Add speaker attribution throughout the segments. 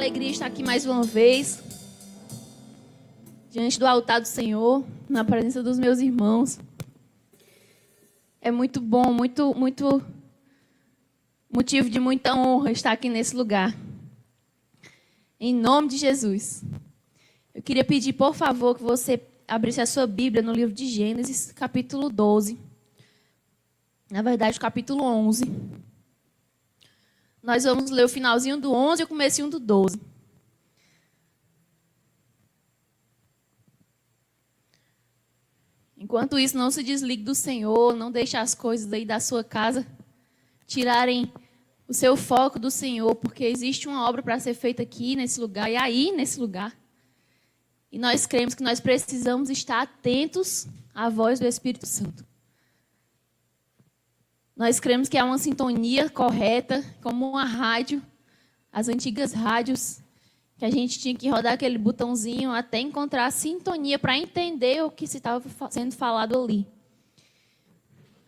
Speaker 1: alegria estar aqui mais uma vez, diante do altar do Senhor, na presença dos meus irmãos. É muito bom, muito motivo de muita honra estar aqui nesse lugar. Em nome de Jesus. Eu queria pedir, por favor, que você abrisse a sua Bíblia no livro de Gênesis, capítulo 12. Na verdade, o capítulo 11. Nós vamos ler o finalzinho do 11 e o comecinho do 12. Enquanto isso, não se desligue do Senhor, não deixe as coisas aí da sua casa tirarem o seu foco do Senhor, porque existe uma obra para ser feita aqui nesse lugar e aí nesse lugar. E nós cremos que nós precisamos estar atentos à voz do Espírito Santo. Nós cremos que há uma sintonia correta, como uma rádio, as antigas rádios, que a gente tinha que rodar aquele botãozinho até encontrar a sintonia para entender o que se estava sendo falado ali.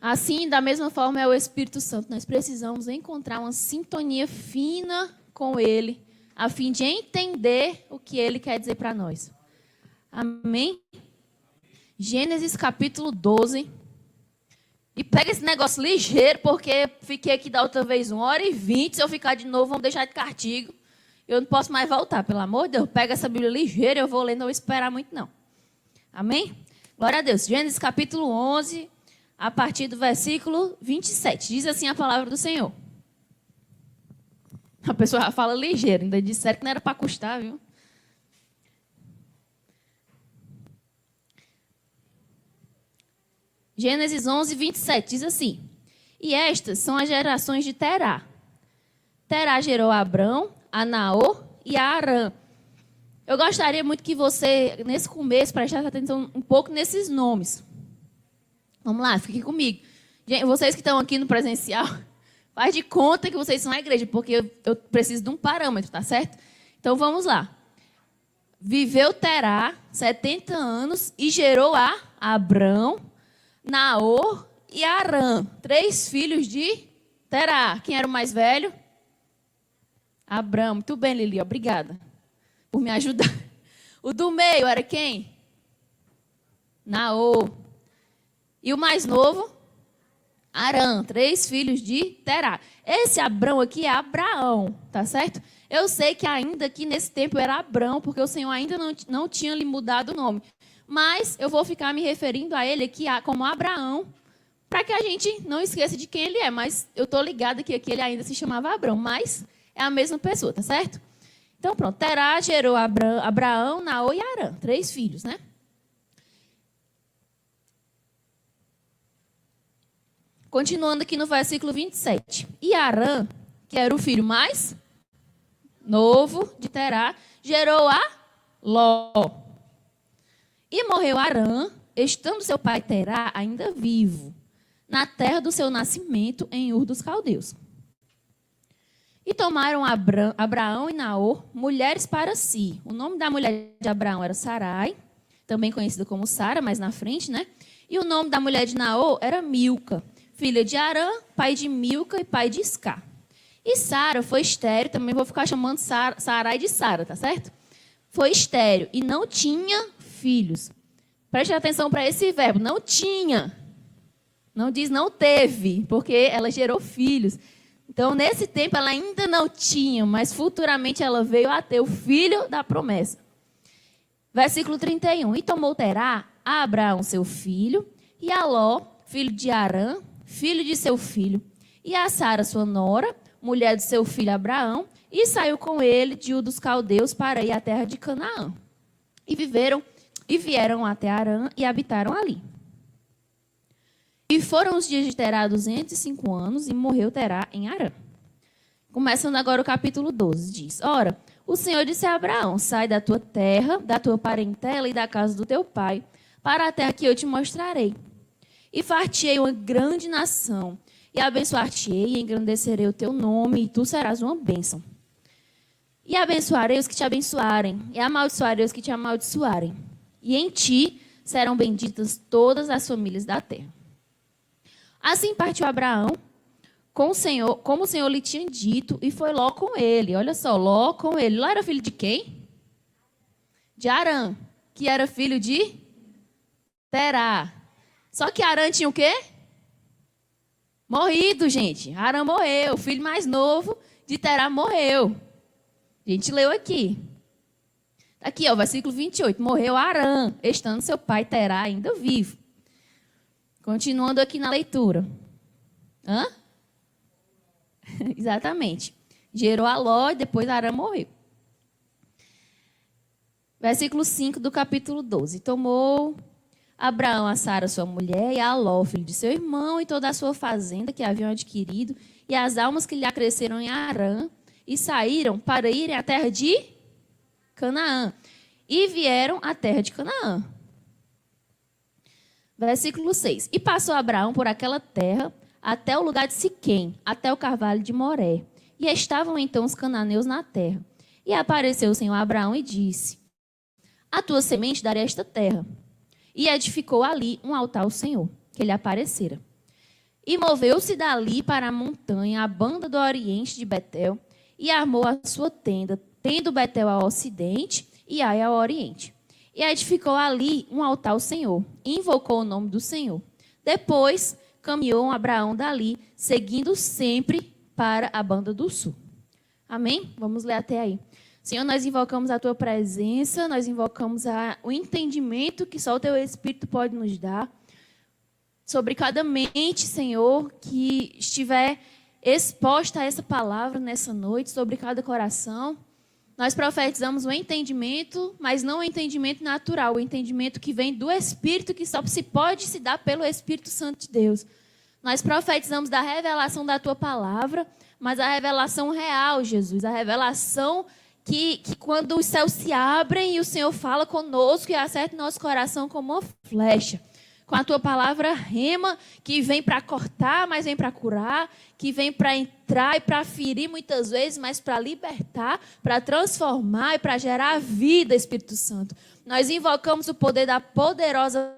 Speaker 1: Assim, da mesma forma, é o Espírito Santo. Nós precisamos encontrar uma sintonia fina com Ele, a fim de entender o que Ele quer dizer para nós. Amém? Gênesis capítulo 12. E pega esse negócio ligeiro, porque fiquei aqui da outra vez 1h20. Se eu ficar de novo, vamos deixar de castigo. Eu não posso mais voltar, pelo amor de Deus. Pega essa Bíblia ligeira, eu vou ler, não vou esperar muito, não. Amém? Glória a Deus. Gênesis capítulo 11, a partir do versículo 27. Diz assim a palavra do Senhor. A pessoa já fala ligeiro, ainda disseram que não era para custar, viu? Gênesis 11, 27, diz assim: E estas são as gerações de Terá. Terá gerou a Abrão, a Naor e a Arã. Eu gostaria muito que você, nesse começo, prestasse atenção um pouco nesses nomes. Vamos lá, fique comigo. Gente, vocês que estão aqui no presencial, faz de conta que vocês são a igreja, porque eu preciso de um parâmetro, tá certo? Então, vamos lá. Viveu Terá 70 anos e gerou a Abrão, Naor e Arã, 3 filhos de Terá. Quem era o mais velho? Abrão. Muito bem, Lili, obrigada por me ajudar. O do meio era quem? Naor. E o mais novo? Arã, 3 filhos de Terá. Esse Abrão aqui é Abraão, tá certo? Eu sei que ainda aqui nesse tempo era Abrão, porque o Senhor ainda não tinha lhe mudado o nome. Mas eu vou ficar me referindo a ele aqui como Abraão, para que a gente não esqueça de quem ele é. Mas eu estou ligada que aqui ele ainda se chamava Abrão, mas é a mesma pessoa, tá certo? Então, pronto. Terá gerou Abraão, Naor e Arã. 3 filhos, né? Continuando aqui no versículo 27. E Arã, que era o filho mais novo de Terá, gerou a Ló. E morreu Arã, estando seu pai Terá ainda vivo, na terra do seu nascimento, em Ur dos Caldeus. E tomaram Abraão e Naor mulheres para si. O nome da mulher de Abraão era Sarai, também conhecida como Sara, mas na frente, né? E o nome da mulher de Naor era Milca, filha de Arã, pai de Milca e pai de Isca. E Sara foi estéril, também vou ficar chamando Sarai de Sara, tá certo? Foi estéril e não tinha filhos. Preste atenção para esse verbo, não tinha. Não diz não teve, porque ela gerou filhos. Então, nesse tempo, ela ainda não tinha, mas futuramente ela veio a ter o filho da promessa. Versículo 31. E tomou Terá a Abraão, seu filho, e a Ló, filho de Arã, filho de seu filho, e a Sara, sua nora, mulher do seu filho Abraão, e saiu com ele de Ur dos Caldeus para ir à terra de Canaã. E vieram até Arã e habitaram ali. E foram os dias de Terá 205 anos, e morreu Terá em Arã. Começando agora o capítulo 12, diz: Ora, o Senhor disse a Abraão: Sai da tua terra, da tua parentela e da casa do teu pai, para a terra que eu te mostrarei. E far-te-ei uma grande nação, e abençoar-te-ei, e engrandecerei o teu nome, e tu serás uma bênção. E abençoarei os que te abençoarem, e amaldiçoarei os que te amaldiçoarem. E em ti serão benditas todas as famílias da terra. Assim partiu Abraão como o Senhor lhe tinha dito, e foi Ló com ele. Olha só, Ló com ele. Ló era filho de quem? De Arã, que era filho de Terá. Só que Arã tinha o quê? Morrido, gente. Arã morreu. O filho mais novo de Terá morreu. A gente leu aqui. Aqui, ó, versículo 28. Morreu Arã, estando seu pai Terá ainda vivo. Continuando aqui na leitura. Hã? Exatamente. Gerou a Ló e depois Arã morreu. Versículo 5 do capítulo 12. Tomou Abraão a Sara, sua mulher, e a Ló, filho de seu irmão, e toda a sua fazenda que haviam adquirido, e as almas que lhe acresceram em Arã, e saíram para irem à terra de Canaã. E vieram à terra de Canaã. Versículo 6. E passou Abraão por aquela terra até o lugar de Siquém, até o carvalho de Moré. E estavam então os cananeus na terra. E apareceu o Senhor a Abraão e disse: a tua semente darei esta terra. E edificou ali um altar ao Senhor, que lhe aparecera. E moveu-se dali para a montanha, a banda do oriente de Betel, e armou a sua tenda, tendo Betel ao ocidente e Ai ao oriente. E edificou ali um altar ao Senhor, e invocou o nome do Senhor. Depois caminhou Abraão dali, seguindo sempre para a banda do sul. Amém? Vamos ler até aí. Senhor, nós invocamos a Tua presença, nós invocamos o entendimento que só o Teu Espírito pode nos dar sobre cada mente, Senhor, que estiver exposta a essa palavra nessa noite, sobre cada coração. Nós profetizamos o entendimento, mas não o entendimento natural, o entendimento que vem do Espírito, que só se pode se dar pelo Espírito Santo de Deus. Nós profetizamos da revelação da Tua palavra, mas a revelação real, Jesus, a revelação que quando os céus se abrem e o Senhor fala conosco e acerta nosso coração como uma flecha. Com a Tua palavra rema, que vem para cortar, mas vem para curar, que vem para entrar e para ferir muitas vezes, mas para libertar, para transformar e para gerar vida, Espírito Santo. Nós invocamos o poder da poderosa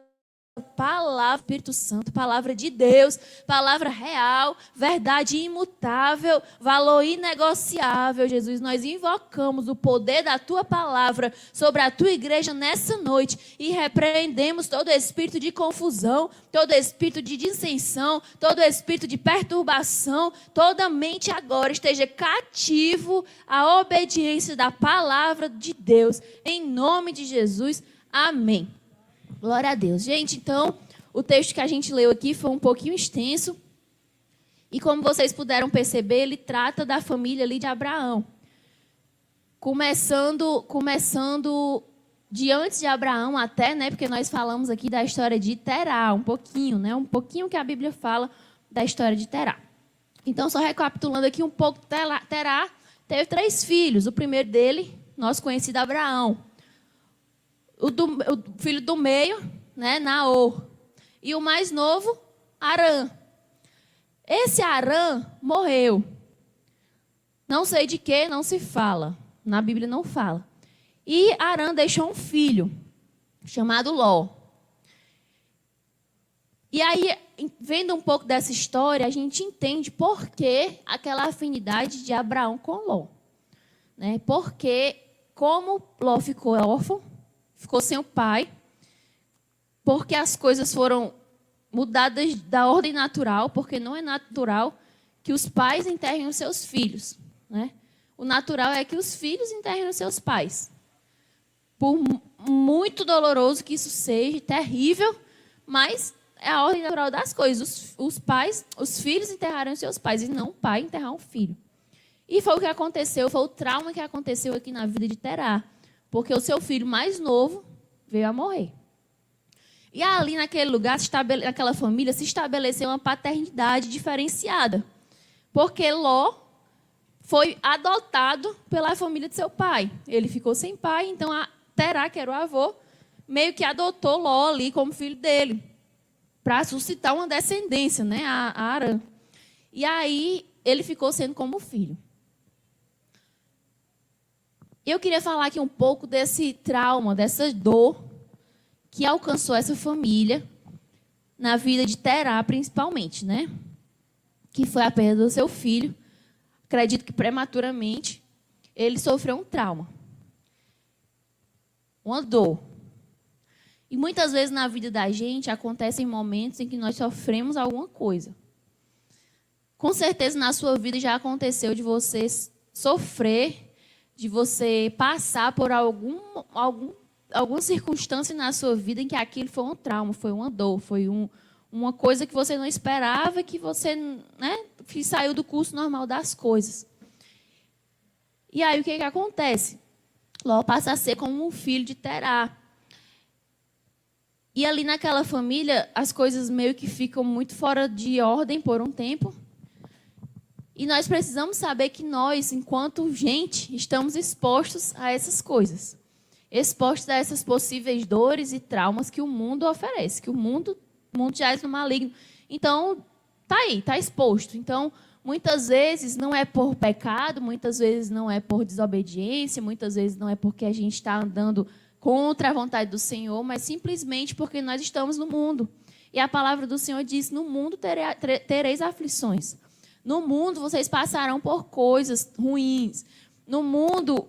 Speaker 1: palavra, Espírito Santo, palavra de Deus, palavra real, verdade imutável, valor inegociável, Jesus. Nós invocamos o poder da Tua palavra sobre a Tua igreja nessa noite e repreendemos todo espírito de confusão, todo espírito de dissensão, todo espírito de perturbação, toda mente agora esteja cativo à obediência da palavra de Deus, em nome de Jesus, amém. Glória a Deus. Gente, então, o texto que a gente leu aqui foi um pouquinho extenso. E como vocês puderam perceber, ele trata da família ali de Abraão. Começando de antes de Abraão até, né? Porque nós falamos aqui da história de Terá, um pouquinho, né? Um pouquinho que a Bíblia fala da história de Terá. Então, só recapitulando aqui um pouco, Terá teve 3 filhos. O primeiro dele, nosso conhecido Abraão. O filho do meio, né, Naor. E o mais novo, Arã. Esse Arã morreu. Não sei de que, não se fala. Na Bíblia não fala. E Arã deixou um filho, chamado Ló. E aí, vendo um pouco dessa história, a gente entende por que aquela afinidade de Abraão com Ló. Né? Porque, como Ló ficou órfão, ficou sem o pai, porque as coisas foram mudadas da ordem natural, porque não é natural que os pais enterrem os seus filhos. Né? O natural é que os filhos enterrem os seus pais. Por muito doloroso que isso seja, terrível, mas é a ordem natural das coisas. Os filhos enterraram os seus pais, e não o pai enterrar um filho. E foi o que aconteceu, foi o trauma que aconteceu aqui na vida de Terá. Porque o seu filho mais novo veio a morrer. E ali naquele lugar, naquela família, se estabeleceu uma paternidade diferenciada. Porque Ló foi adotado pela família de seu pai. Ele ficou sem pai, então Terá, que era o avô, meio que adotou Ló ali como filho dele, para suscitar uma descendência, né, a Arã. E aí ele ficou sendo como filho. Eu queria falar aqui um pouco desse trauma, dessa dor que alcançou essa família na vida de Terá, principalmente, né? que foi a perda do seu filho. Acredito que prematuramente ele sofreu um trauma, uma dor. E muitas vezes na vida da gente acontecem momentos em que nós sofremos alguma coisa. Com certeza na sua vida já aconteceu de você sofrer, de você passar por alguma circunstância na sua vida em que aquilo foi um trauma, foi uma dor, foi uma coisa que você não esperava, que você, que saiu do curso normal das coisas. E aí o que acontece? Ló passa a ser como um filho de Terá. E ali naquela família, as coisas meio que ficam muito fora de ordem por um tempo. E nós precisamos saber que nós, enquanto gente, estamos expostos a essas coisas. Expostos a essas possíveis dores e traumas que o mundo oferece, que o mundo jaz no maligno. Então, tá aí, tá exposto. Então, muitas vezes não é por pecado, muitas vezes não é por desobediência, muitas vezes não é porque a gente está andando contra a vontade do Senhor, mas simplesmente porque nós estamos no mundo. E a palavra do Senhor diz, no mundo tereis aflições. No mundo vocês passarão por coisas ruins. No mundo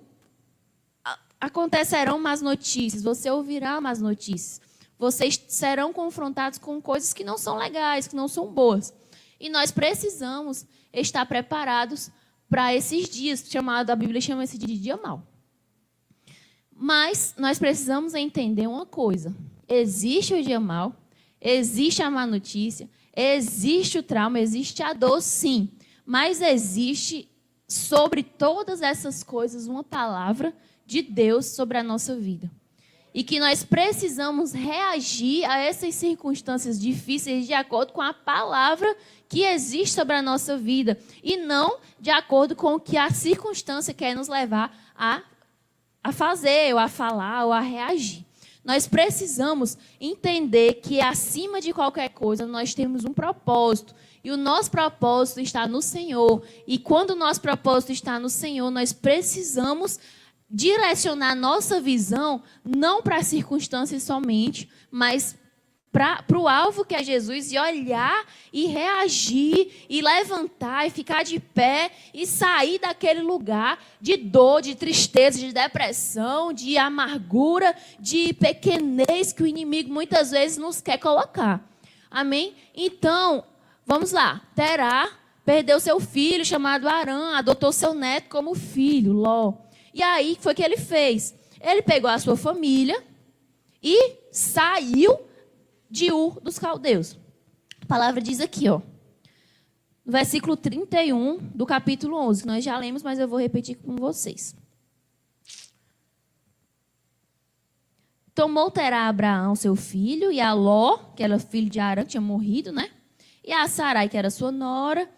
Speaker 1: acontecerão más notícias, você ouvirá más notícias. Vocês serão confrontados com coisas que não são legais, que não são boas. E nós precisamos estar preparados para esses dias, a Bíblia chama esse dia de dia mau. Mas nós precisamos entender uma coisa. Existe o dia mau, existe a má notícia, existe o trauma, existe a dor, sim. Mas existe, sobre todas essas coisas, uma palavra de Deus sobre a nossa vida. E que nós precisamos reagir a essas circunstâncias difíceis de acordo com a palavra que existe sobre a nossa vida. E não de acordo com o que a circunstância quer nos levar a fazer, ou a falar, ou a reagir. Nós precisamos entender que, acima de qualquer coisa, nós temos um propósito. E o nosso propósito está no Senhor. E quando o nosso propósito está no Senhor, nós precisamos direcionar nossa visão não para as circunstâncias somente, mas para o alvo que é Jesus, e olhar e reagir e levantar e ficar de pé e sair daquele lugar de dor, de tristeza, de depressão, de amargura, de pequenez que o inimigo muitas vezes nos quer colocar. Amém? Então, vamos lá. Terá perdeu seu filho chamado Arã, adotou seu neto como filho, Ló. E aí, o que foi que ele fez? Ele pegou a sua família e saiu de Ur dos caldeus. A palavra diz aqui, ó, no versículo 31 do capítulo 11, que nós já lemos, mas eu vou repetir com vocês. Tomou Terá Abraão, seu filho, e a Ló, que era filho de Arã, tinha morrido, né? E a Sarai, que era sua nora,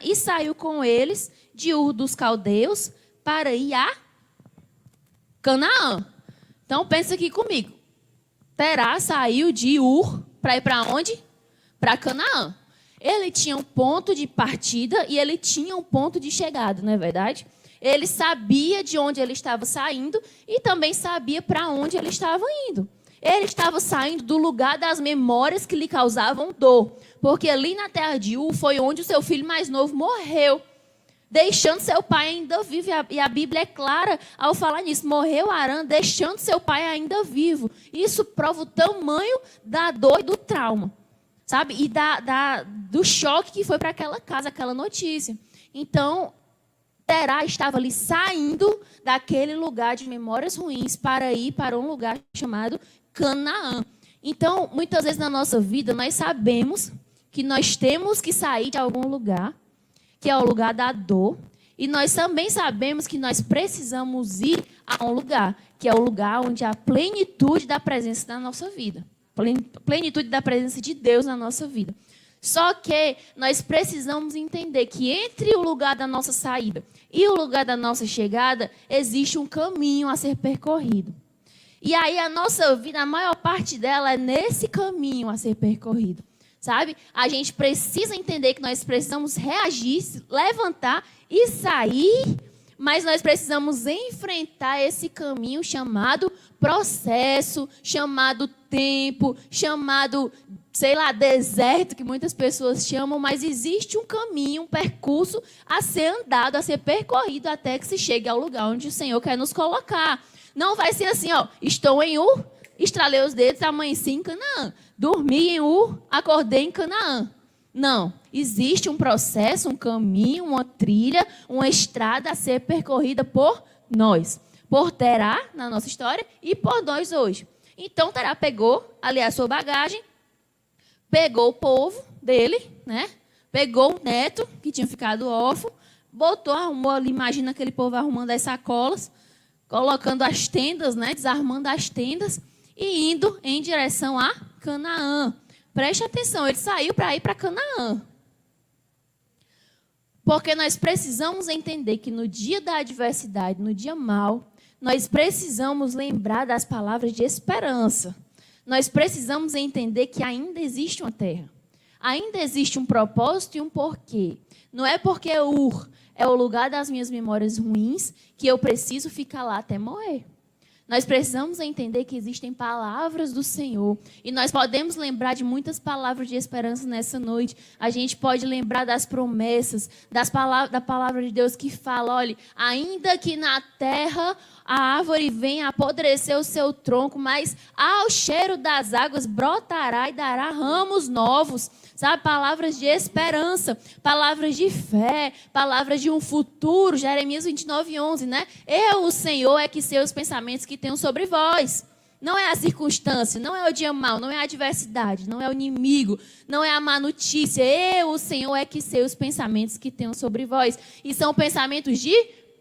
Speaker 1: e saiu com eles de Ur dos caldeus para ir a Canaã. Então, pensa aqui comigo. Terá saiu de Ur para ir para onde? Para Canaã. Ele tinha um ponto de partida e ele tinha um ponto de chegada, não é verdade? Ele sabia de onde ele estava saindo e também sabia para onde ele estava indo. Ele estava saindo do lugar das memórias que lhe causavam dor, porque ali na terra de Ur foi onde o seu filho mais novo morreu, deixando seu pai ainda vivo. E a Bíblia é clara ao falar nisso. Morreu Arã, deixando seu pai ainda vivo. Isso prova o tamanho da dor e do trauma, sabe? E do choque que foi para aquela casa, aquela notícia. Então, Terá estava ali saindo daquele lugar de memórias ruins para ir para um lugar chamado Canaã. Então, muitas vezes na nossa vida, nós sabemos que nós temos que sair de algum lugar, que é o lugar da dor, e nós também sabemos que nós precisamos ir a um lugar, que é o lugar onde há plenitude da presença da nossa vida, plenitude da presença de Deus na nossa vida. Só que nós precisamos entender que entre o lugar da nossa saída e o lugar da nossa chegada, existe um caminho a ser percorrido. E aí a nossa vida, a maior parte dela é nesse caminho a ser percorrido. Sabe? A gente precisa entender que nós precisamos reagir, levantar e sair, mas nós precisamos enfrentar esse caminho chamado processo, chamado tempo, chamado sei lá, deserto, que muitas pessoas chamam, mas existe um caminho, um percurso a ser andado, a ser percorrido até que se chegue ao lugar onde o Senhor quer nos colocar. Não vai ser assim, ó, estou em Ur, estralei os dedos, amanheci em Canaã. Dormi em Ur, acordei em Canaã. Não, existe um processo, um caminho, uma trilha, uma estrada a ser percorrida por nós. Por Terá, na nossa história, e por nós hoje. Então, Terá pegou ali a sua bagagem, pegou o povo dele, né? Pegou o neto, que tinha ficado órfão, botou, arrumou ali, imagina aquele povo arrumando as sacolas, colocando as tendas, né? Desarmando as tendas e indo em direção a Canaã. Preste atenção, ele saiu para ir para Canaã. Porque nós precisamos entender que no dia da adversidade, no dia mau, nós precisamos lembrar das palavras de esperança. Nós precisamos entender que ainda existe uma terra. Ainda existe um propósito e um porquê. Não é porque Ur é o lugar das minhas memórias ruins que eu preciso ficar lá até morrer. Nós precisamos entender que existem palavras do Senhor. E nós podemos lembrar de muitas palavras de esperança nessa noite. A gente pode lembrar das promessas, da palavra de Deus que fala, olha, ainda que na terra a árvore venha apodrecer o seu tronco, mas ao cheiro das águas brotará e dará ramos novos. Sabe, palavras de esperança, palavras de fé, palavras de um futuro. Jeremias 29:11, né? Eu, o Senhor, é que sei os pensamentos que tenho sobre vós. Não é a circunstância, não é o dia mau, não é a adversidade, não é o inimigo, não é a má notícia. Eu, o Senhor, é que sei os pensamentos que tenho sobre vós. E são pensamentos de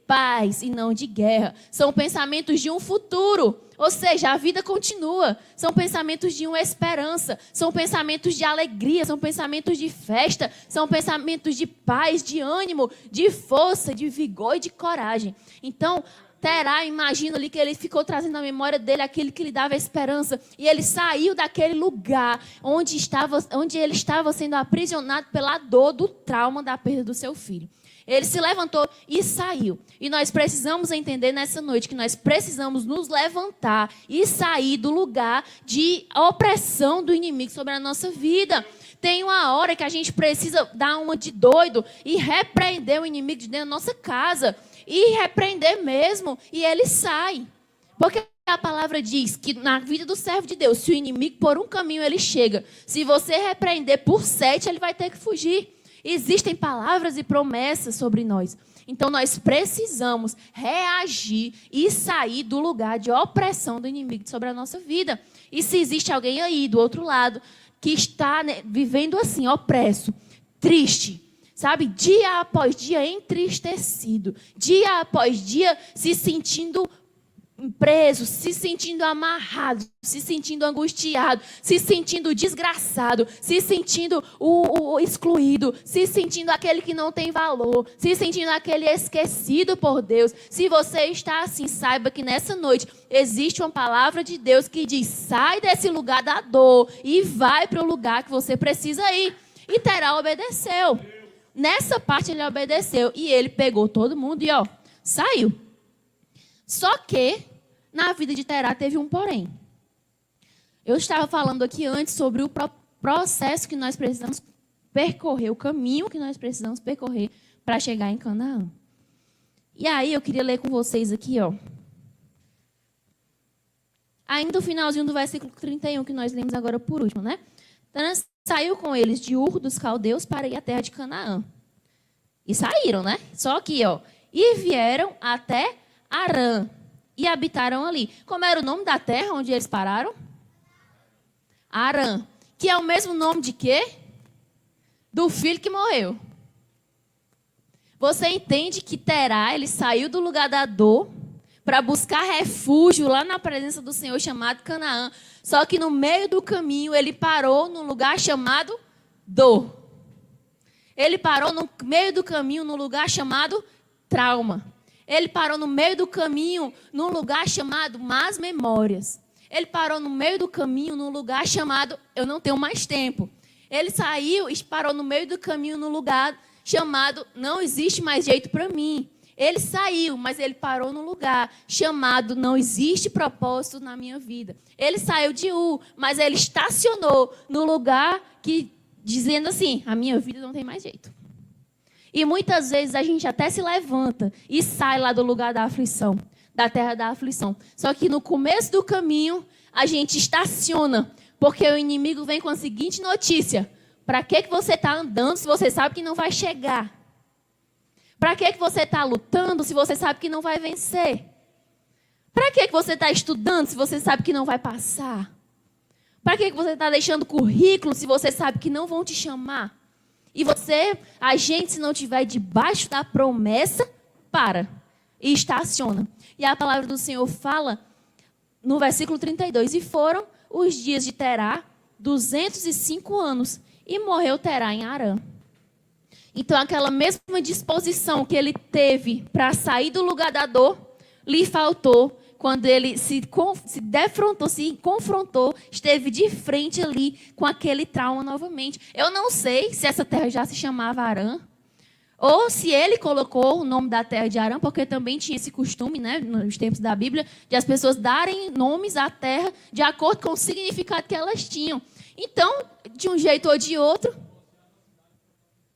Speaker 1: paz e não de guerra. São pensamentos de um futuro. Ou seja, a vida continua. São pensamentos de uma esperança. São pensamentos de alegria. São pensamentos de festa. São pensamentos de paz, de ânimo, de força, de vigor e de coragem. Então, Terá, imagina ali que ele ficou trazendo na memória dele aquele que lhe dava esperança. E ele saiu daquele lugar onde ele estava sendo aprisionado pela dor do trauma da perda do seu filho. Ele se levantou e saiu. E nós precisamos entender nessa noite que nós precisamos nos levantar e sair do lugar de opressão do inimigo sobre a nossa vida. Tem uma hora que a gente precisa dar uma de doido e repreender o inimigo de dentro da nossa casa. E repreender mesmo, e ele sai. Porque a palavra diz que na vida do servo de Deus, se o inimigo por um caminho ele chega, se você repreender por 7, ele vai ter que fugir. Existem palavras e promessas sobre nós. Então, nós precisamos reagir e sair do lugar de opressão do inimigo sobre a nossa vida. E se existe alguém aí, do outro lado, que está, né, vivendo assim, opresso, triste, sabe, dia após dia entristecido, dia após dia se sentindo preso, se sentindo amarrado, se sentindo angustiado, se sentindo desgraçado, se sentindo o excluído, se sentindo aquele que não tem valor, se sentindo aquele esquecido por Deus. Se você está assim, saiba que nessa noite existe uma palavra de Deus que diz: sai desse lugar da dor e vai para o lugar que você precisa ir. E Terá obedeceu. Nessa parte ele obedeceu e ele pegou todo mundo e saiu. Só que na vida de Terá teve um porém. Eu estava falando aqui antes sobre o processo que nós precisamos percorrer, o caminho que nós precisamos percorrer para chegar em Canaã. E aí eu queria ler com vocês aqui, ainda o finalzinho do versículo 31 que nós lemos agora por último, né? Saiu com eles de Ur dos Caldeus para ir à terra de Canaã. E saíram, né? Só que, e vieram até Arã e habitaram ali. Como era o nome da terra onde eles pararam? Arã. Que é o mesmo nome de quê? Do filho que morreu. Você entende que Terá, ele saiu do lugar da dor para buscar refúgio lá na presença do Senhor chamado Canaã. Só que no meio do caminho ele parou num lugar chamado dor. Ele parou no meio do caminho num lugar chamado trauma. Ele parou no meio do caminho num lugar chamado más memórias. Ele parou no meio do caminho num lugar chamado eu não tenho mais tempo. Ele saiu e parou no meio do caminho num lugar chamado não existe mais jeito para mim. Ele saiu, mas ele parou num lugar chamado não existe propósito na minha vida. Ele saiu de Ur, mas ele estacionou no lugar que, dizendo assim, a minha vida não tem mais jeito. E muitas vezes a gente até se levanta e sai lá do lugar da aflição, da terra da aflição. Só que no começo do caminho, a gente estaciona, porque o inimigo vem com a seguinte notícia: para que você está andando se você sabe que não vai chegar? Para que você está lutando se você sabe que não vai vencer? Para que você está estudando se você sabe que não vai passar? Para que você está deixando currículo se você sabe que não vão te chamar? E a gente, se não estiver debaixo da promessa, para e estaciona. E a palavra do Senhor fala no versículo 32, e foram os dias de Terá 205 anos, e morreu Terá em Harã. Então, aquela mesma disposição que ele teve para sair do lugar da dor, lhe faltou quando ele se defrontou, se confrontou, esteve de frente ali com aquele trauma novamente. Eu não sei se essa terra já se chamava Harã, ou se ele colocou o nome da terra de Harã, porque também tinha esse costume, né, nos tempos da Bíblia, de as pessoas darem nomes à terra de acordo com o significado que elas tinham. Então, de um jeito ou de outro,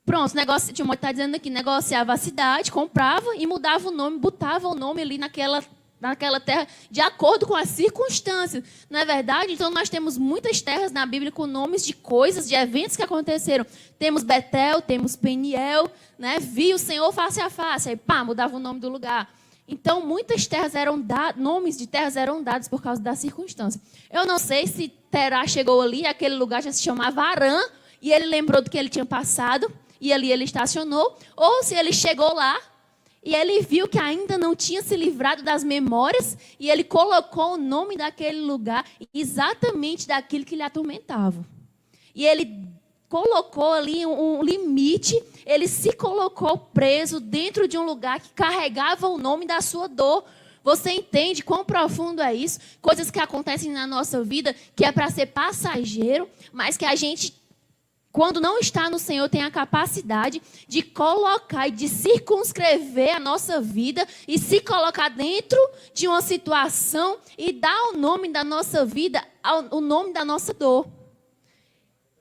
Speaker 1: pronto, Timóteo está dizendo aqui, negociava a cidade, comprava e mudava o nome, botava o nome ali naquela terra de acordo com as circunstâncias. Não é verdade? Então, nós temos muitas terras na Bíblia com nomes de coisas, de eventos que aconteceram. Temos Betel, temos Peniel, né? Vi o Senhor face a face, aí pá, mudava o nome do lugar. Então, muitas terras nomes de terras eram dados por causa da circunstância. Eu não sei se Terá chegou ali, aquele lugar já se chamava Harã, e ele lembrou do que ele tinha passado, e ali ele estacionou, ou se ele chegou lá, e ele viu que ainda não tinha se livrado das memórias, e ele colocou o nome daquele lugar exatamente daquilo que lhe atormentava. E ele colocou ali um limite, ele se colocou preso dentro de um lugar que carregava o nome da sua dor. Você entende quão profundo é isso? Coisas que acontecem na nossa vida, que é para ser passageiro, mas que a gente, quando não está no Senhor, tem a capacidade de colocar e de circunscrever a nossa vida e se colocar dentro de uma situação e dar o nome da nossa vida, o nome da nossa dor.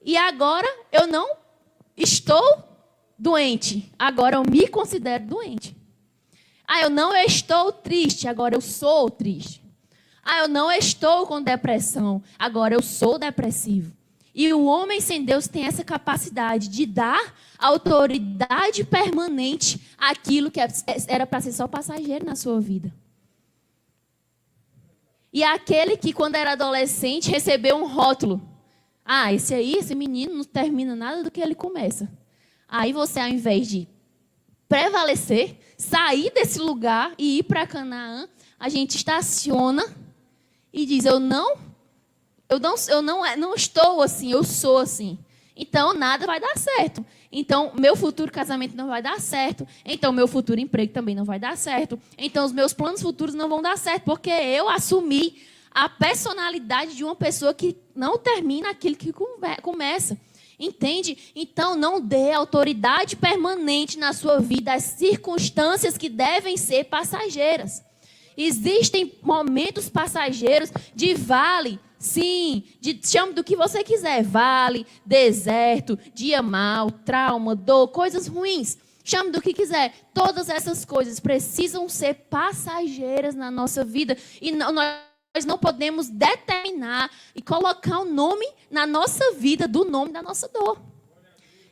Speaker 1: E agora eu não estou doente, agora eu me considero doente. Eu não estou triste, agora eu sou triste. Eu não estou com depressão, agora eu sou depressivo. E o homem sem Deus tem essa capacidade de dar autoridade permanente àquilo que era para ser só passageiro na sua vida. E aquele que, quando era adolescente, recebeu um rótulo. Esse menino não termina nada do que ele começa. Aí você, ao invés de prevalecer, sair desse lugar e ir para Canaã, a gente estaciona e diz, eu não estou assim, eu sou assim. Então, nada vai dar certo. Então, meu futuro casamento não vai dar certo. Então, meu futuro emprego também não vai dar certo. Então, os meus planos futuros não vão dar certo, porque eu assumi a personalidade de uma pessoa que não termina aquilo que começa. Entende? Então, não dê autoridade permanente na sua vida às circunstâncias que devem ser passageiras. Existem momentos passageiros de vale, sim, chame do que você quiser, vale, deserto, dia mau, trauma, dor, coisas ruins. Chame do que quiser. Todas essas coisas precisam ser passageiras na nossa vida. E nós não podemos determinar e colocar o nome na nossa vida do nome da nossa dor.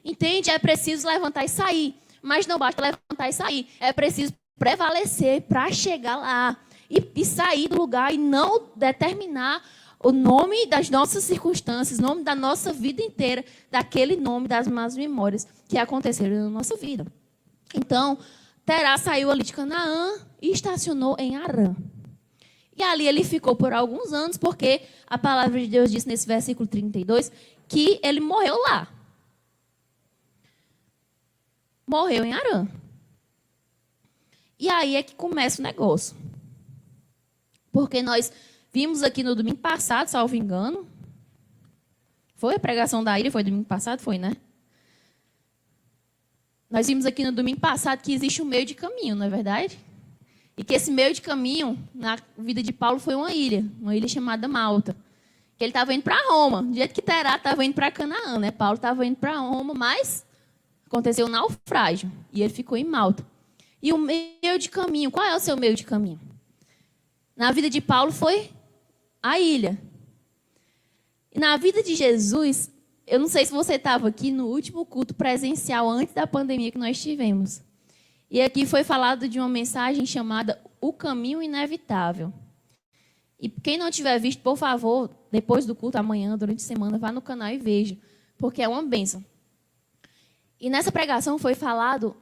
Speaker 1: Entende? É preciso levantar e sair. Mas não basta levantar e sair. É preciso prevalecer para chegar lá. E sair do lugar e não determinar o nome das nossas circunstâncias, o nome da nossa vida inteira, daquele nome das más memórias que aconteceram na nossa vida. Então, Terá saiu ali de Canaã e estacionou em Harã. E ali ele ficou por alguns anos, porque a palavra de Deus diz nesse versículo 32 que ele morreu lá. Morreu em Harã. E aí é que começa o negócio. Porque nós vimos aqui no domingo passado, salvo engano. Foi a pregação da Ira, foi domingo passado? Foi, né? Nós vimos aqui no domingo passado que existe um meio de caminho, não é verdade? E que esse meio de caminho, na vida de Paulo, foi uma ilha chamada Malta. Que ele estava indo para Roma, do jeito que Terá estava indo para Canaã, né? Paulo estava indo para Roma, mas aconteceu um naufrágio e ele ficou em Malta. E o meio de caminho, qual é o seu meio de caminho? Na vida de Paulo foi a ilha. E na vida de Jesus, eu não sei se você estava aqui no último culto presencial antes da pandemia que nós tivemos. E aqui foi falado de uma mensagem chamada O Caminho Inevitável. E quem não tiver visto, por favor, depois do culto, amanhã, durante a semana, vá no canal e veja, porque é uma bênção. E nessa pregação foi falado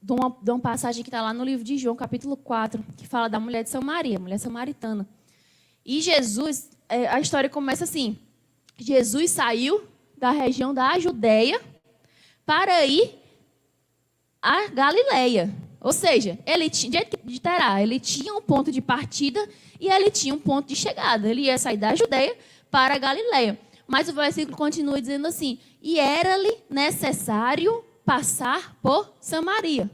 Speaker 1: de uma passagem que está lá no livro de João, capítulo 4, que fala da mulher de Samaria, mulher samaritana. E Jesus, a história começa assim, Jesus saiu da região da Judeia para ir a Galileia. Ou seja, ele tinha um ponto de partida e ele tinha um ponto de chegada. Ele ia sair da Judeia para a Galileia. Mas o versículo continua dizendo assim, e era-lhe necessário passar por Samaria.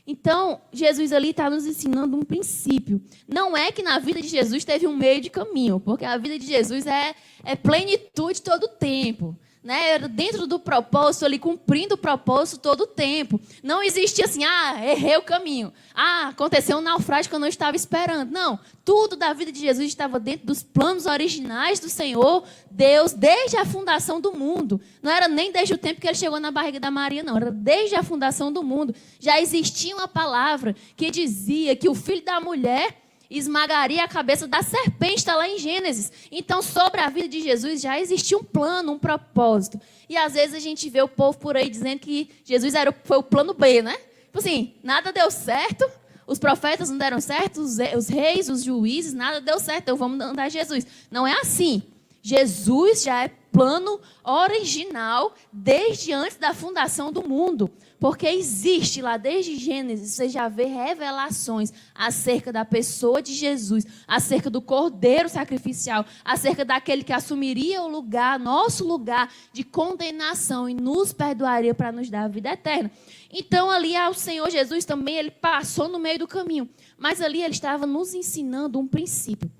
Speaker 1: Então, Jesus ali está nos ensinando um princípio. Não é que na vida de Jesus teve um meio de caminho, porque a vida de Jesus é plenitude todo o tempo. Né? Dentro do propósito, ali cumprindo o propósito todo o tempo. Não existia assim, errei o caminho. Aconteceu um naufrágio que eu não estava esperando. Não, tudo da vida de Jesus estava dentro dos planos originais do Senhor, Deus, desde a fundação do mundo. Não era nem desde o tempo que ele chegou na barriga da Maria, não. Era desde a fundação do mundo. Já existia uma palavra que dizia que o filho da mulher esmagaria a cabeça da serpente, está lá em Gênesis. Então, sobre a vida de Jesus já existia um plano, um propósito. E às vezes a gente vê o povo por aí dizendo que Jesus foi o plano B, né? Tipo assim, nada deu certo, os profetas não deram certo, os reis, os juízes, nada deu certo, então vamos andar Jesus. Não é assim. Jesus já é plano original desde antes da fundação do mundo. Porque existe lá desde Gênesis, você já vê revelações acerca da pessoa de Jesus, acerca do cordeiro sacrificial, acerca daquele que assumiria o lugar, nosso lugar de condenação e nos perdoaria para nos dar a vida eterna. Então ali o Senhor Jesus também, ele passou no meio do caminho, mas ali ele estava nos ensinando um princípio.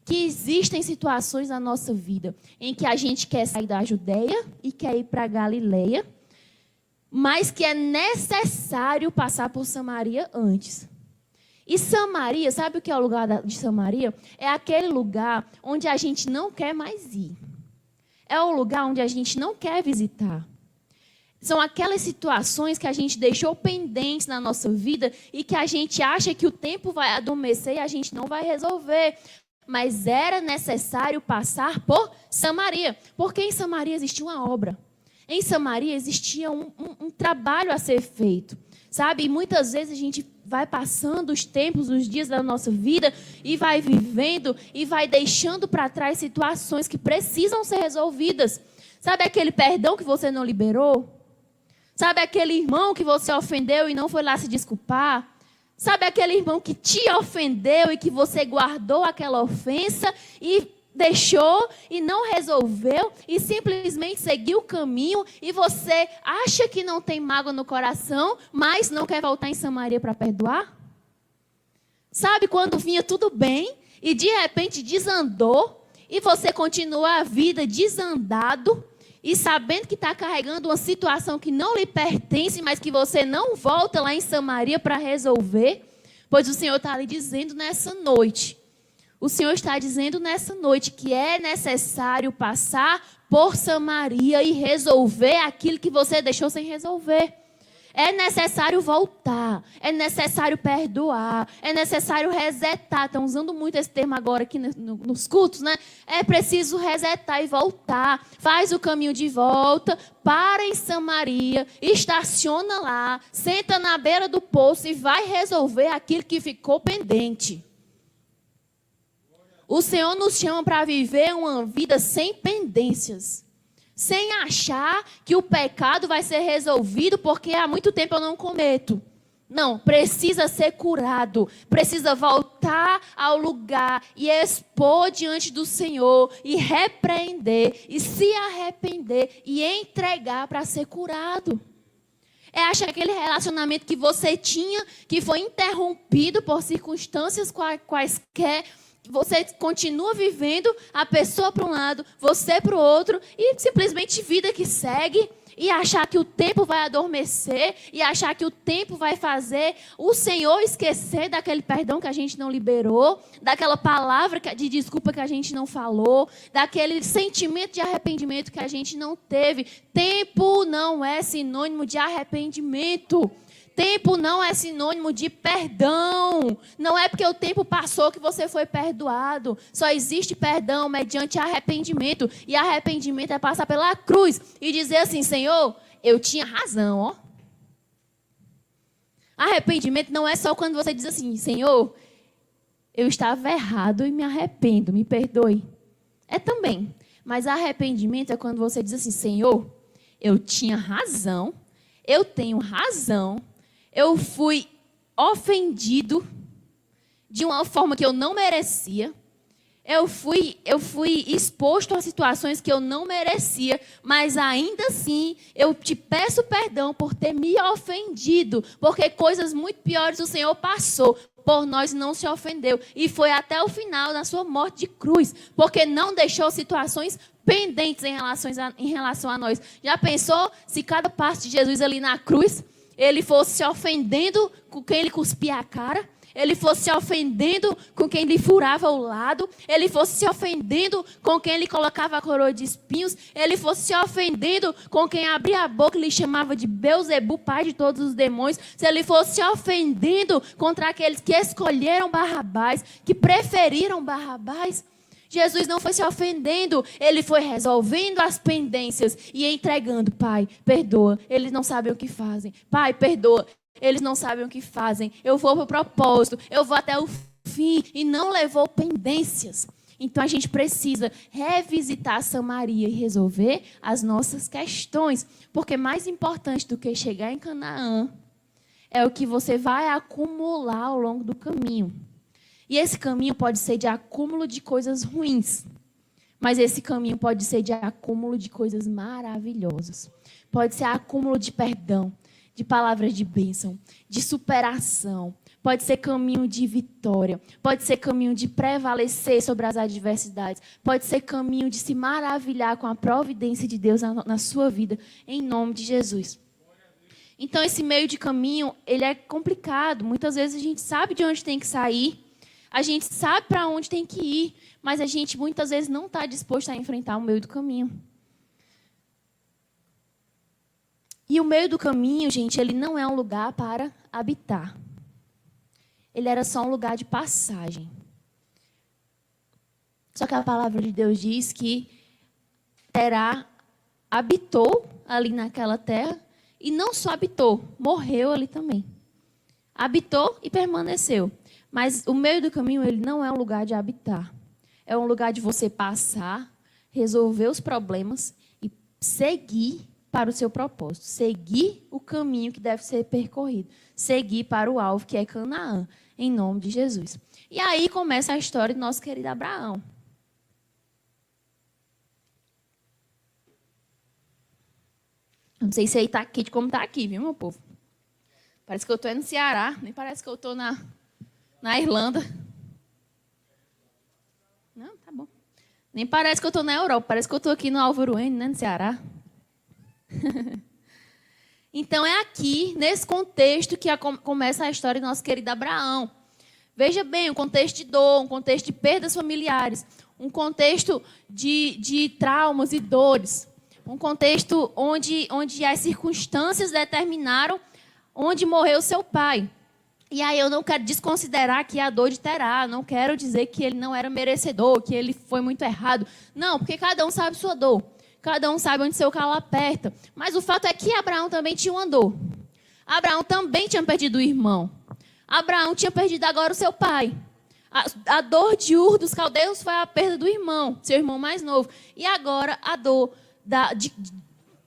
Speaker 1: Que existem situações na nossa vida em que a gente quer sair da Judeia e quer ir para a Galileia, mas que é necessário passar por Samaria antes. E Samaria, sabe o que é o lugar de Samaria? É aquele lugar onde a gente não quer mais ir. É o lugar onde a gente não quer visitar. São aquelas situações que a gente deixou pendentes na nossa vida e que a gente acha que o tempo vai adormecer e a gente não vai resolver. Mas era necessário passar por Samaria, porque em Samaria existia uma obra. Em Samaria existia um trabalho a ser feito, sabe? E muitas vezes a gente vai passando os tempos, os dias da nossa vida e vai vivendo e vai deixando para trás situações que precisam ser resolvidas. Sabe aquele perdão que você não liberou? Sabe aquele irmão que você ofendeu e não foi lá se desculpar? Sabe aquele irmão que te ofendeu e que você guardou aquela ofensa e deixou e não resolveu e simplesmente seguiu o caminho e você acha que não tem mágoa no coração, mas não quer voltar em Samaria para perdoar? Sabe quando vinha tudo bem e de repente desandou e você continua a vida desandado e sabendo que está carregando uma situação que não lhe pertence, mas que você não volta lá em Samaria para resolver? Pois o Senhor está lhe dizendo nessa noite. O Senhor está dizendo nessa noite que é necessário passar por Samaria e resolver aquilo que você deixou sem resolver. É necessário voltar, é necessário perdoar, é necessário resetar. Estão usando muito esse termo agora aqui nos cultos, né? É preciso resetar e voltar. Faz o caminho de volta, para em Samaria, estaciona lá, senta na beira do poço e vai resolver aquilo que ficou pendente. O Senhor nos chama para viver uma vida sem pendências. Sem achar que o pecado vai ser resolvido porque há muito tempo eu não cometo. Não, precisa ser curado. Precisa voltar ao lugar e expor diante do Senhor e repreender e se arrepender e entregar para ser curado. É achar aquele relacionamento que você tinha, que foi interrompido por circunstâncias quaisquer. Você continua vivendo, a pessoa para um lado, você para o outro, e simplesmente vida que segue. E achar que o tempo vai adormecer, e achar que o tempo vai fazer o Senhor esquecer daquele perdão que a gente não liberou, daquela palavra de desculpa que a gente não falou, daquele sentimento de arrependimento que a gente não teve. Tempo não é sinônimo de arrependimento. Tempo não é sinônimo de perdão. Não é porque o tempo passou que você foi perdoado. Só existe perdão mediante arrependimento. E arrependimento é passar pela cruz e dizer assim: Senhor, eu tinha razão, ó. Arrependimento não é só quando você diz assim: Senhor, eu estava errado e me arrependo, me perdoe. É também. Mas arrependimento é quando você diz assim: Senhor, eu tinha razão, eu tenho razão. Eu fui ofendido de uma forma que eu não merecia. Eu fui exposto a situações que eu não merecia, mas ainda assim eu te peço perdão por ter me ofendido, porque coisas muito piores o Senhor passou. Por nós não se ofendeu e foi até o final da sua morte de cruz, porque não deixou situações pendentes em relação a nós. Já pensou se cada passo de Jesus ali na cruz ele fosse se ofendendo com quem ele cuspia a cara, ele fosse se ofendendo com quem lhe furava o lado, ele fosse se ofendendo com quem lhe colocava a coroa de espinhos, ele fosse se ofendendo com quem abria a boca e lhe chamava de Beelzebu, pai de todos os demônios, se ele fosse se ofendendo contra aqueles que escolheram Barrabás, que preferiram Barrabás. Jesus não foi se ofendendo, ele foi resolvendo as pendências e entregando. Pai, perdoa, eles não sabem o que fazem. Pai, perdoa, eles não sabem o que fazem. Eu vou para o propósito, eu vou até o fim. E não levou pendências. Então a gente precisa revisitar Samaria e resolver as nossas questões. Porque mais importante do que chegar em Canaã é o que você vai acumular ao longo do caminho. E esse caminho pode ser de acúmulo de coisas ruins, mas esse caminho pode ser de acúmulo de coisas maravilhosas. Pode ser acúmulo de perdão, de palavras de bênção, de superação. Pode ser caminho de vitória, pode ser caminho de prevalecer sobre as adversidades, pode ser caminho de se maravilhar com a providência de Deus na sua vida, em nome de Jesus. Então, esse meio de caminho, ele é complicado. Muitas vezes a gente sabe de onde tem que sair, a gente sabe para onde tem que ir, mas a gente muitas vezes não está disposto a enfrentar o meio do caminho. E o meio do caminho, gente, ele não é um lugar para habitar. Ele era só um lugar de passagem. Só que a palavra de Deus diz que Terá habitou ali naquela terra, e não só habitou, morreu ali também. Habitou e permaneceu. Mas o meio do caminho, ele não é um lugar de habitar. É um lugar de você passar, resolver os problemas e seguir para o seu propósito. Seguir o caminho que deve ser percorrido. Seguir para o alvo, que é Canaã, em nome de Jesus. E aí começa a história do nosso querido Abraão. Não sei se aí está aqui de como está aqui, viu, meu povo? Parece que eu estou no Ceará, nem parece que eu estou na Irlanda. Não, tá bom. Nem parece que eu estou na Europa, parece que eu estou aqui no Álvaro N, né, no Ceará. Então é aqui, nesse contexto, que começa a história do nosso querido Abraão. Veja bem, um contexto de dor, um contexto de perdas familiares, um contexto de traumas e dores, um contexto onde as circunstâncias determinaram onde morreu seu pai. E aí eu não quero desconsiderar aqui a dor de Terá, não quero dizer que ele não era merecedor, que ele foi muito errado. Não, porque cada um sabe sua dor. Cada um sabe onde seu calo aperta. Mas o fato é que Abraão também tinha uma dor. Abraão também tinha perdido o irmão. Abraão tinha perdido agora o seu pai. A dor de Ur dos caldeus foi a perda do irmão, seu irmão mais novo. E agora a dor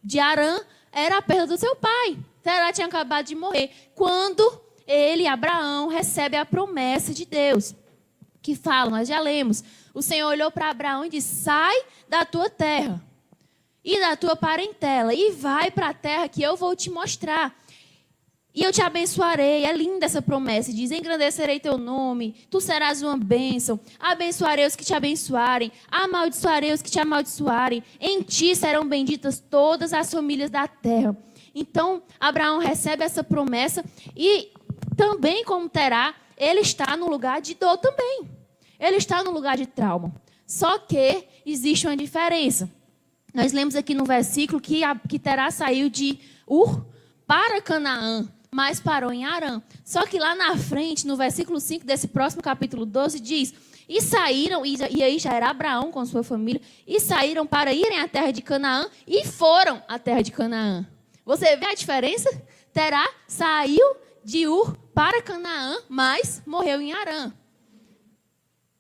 Speaker 1: de Arã era a perda do seu pai. Terá tinha acabado de morrer. Quando ele, Abraão, recebe a promessa de Deus, que fala, nós já lemos, o Senhor olhou para Abraão e disse: sai da tua terra e da tua parentela e vai para a terra que eu vou te mostrar. E eu te abençoarei. É linda essa promessa. Diz: engrandecerei teu nome, tu serás uma bênção. Abençoarei os que te abençoarem, amaldiçoarei os que te amaldiçoarem. Em ti serão benditas todas as famílias da terra. Então, Abraão recebe essa promessa e também, como Terá, ele está no lugar de dor também. Ele está no lugar de trauma. Só que existe uma diferença. Nós lemos aqui no versículo que Terá saiu de Ur para Canaã, mas parou em Harã. Só que lá na frente, no versículo 5 desse próximo capítulo 12, diz: e saíram, e aí já era Abraão com sua família, e saíram para irem à terra de Canaã e foram à terra de Canaã. Você vê a diferença? Terá saiu de Ur para Canaã, mas morreu em Harã.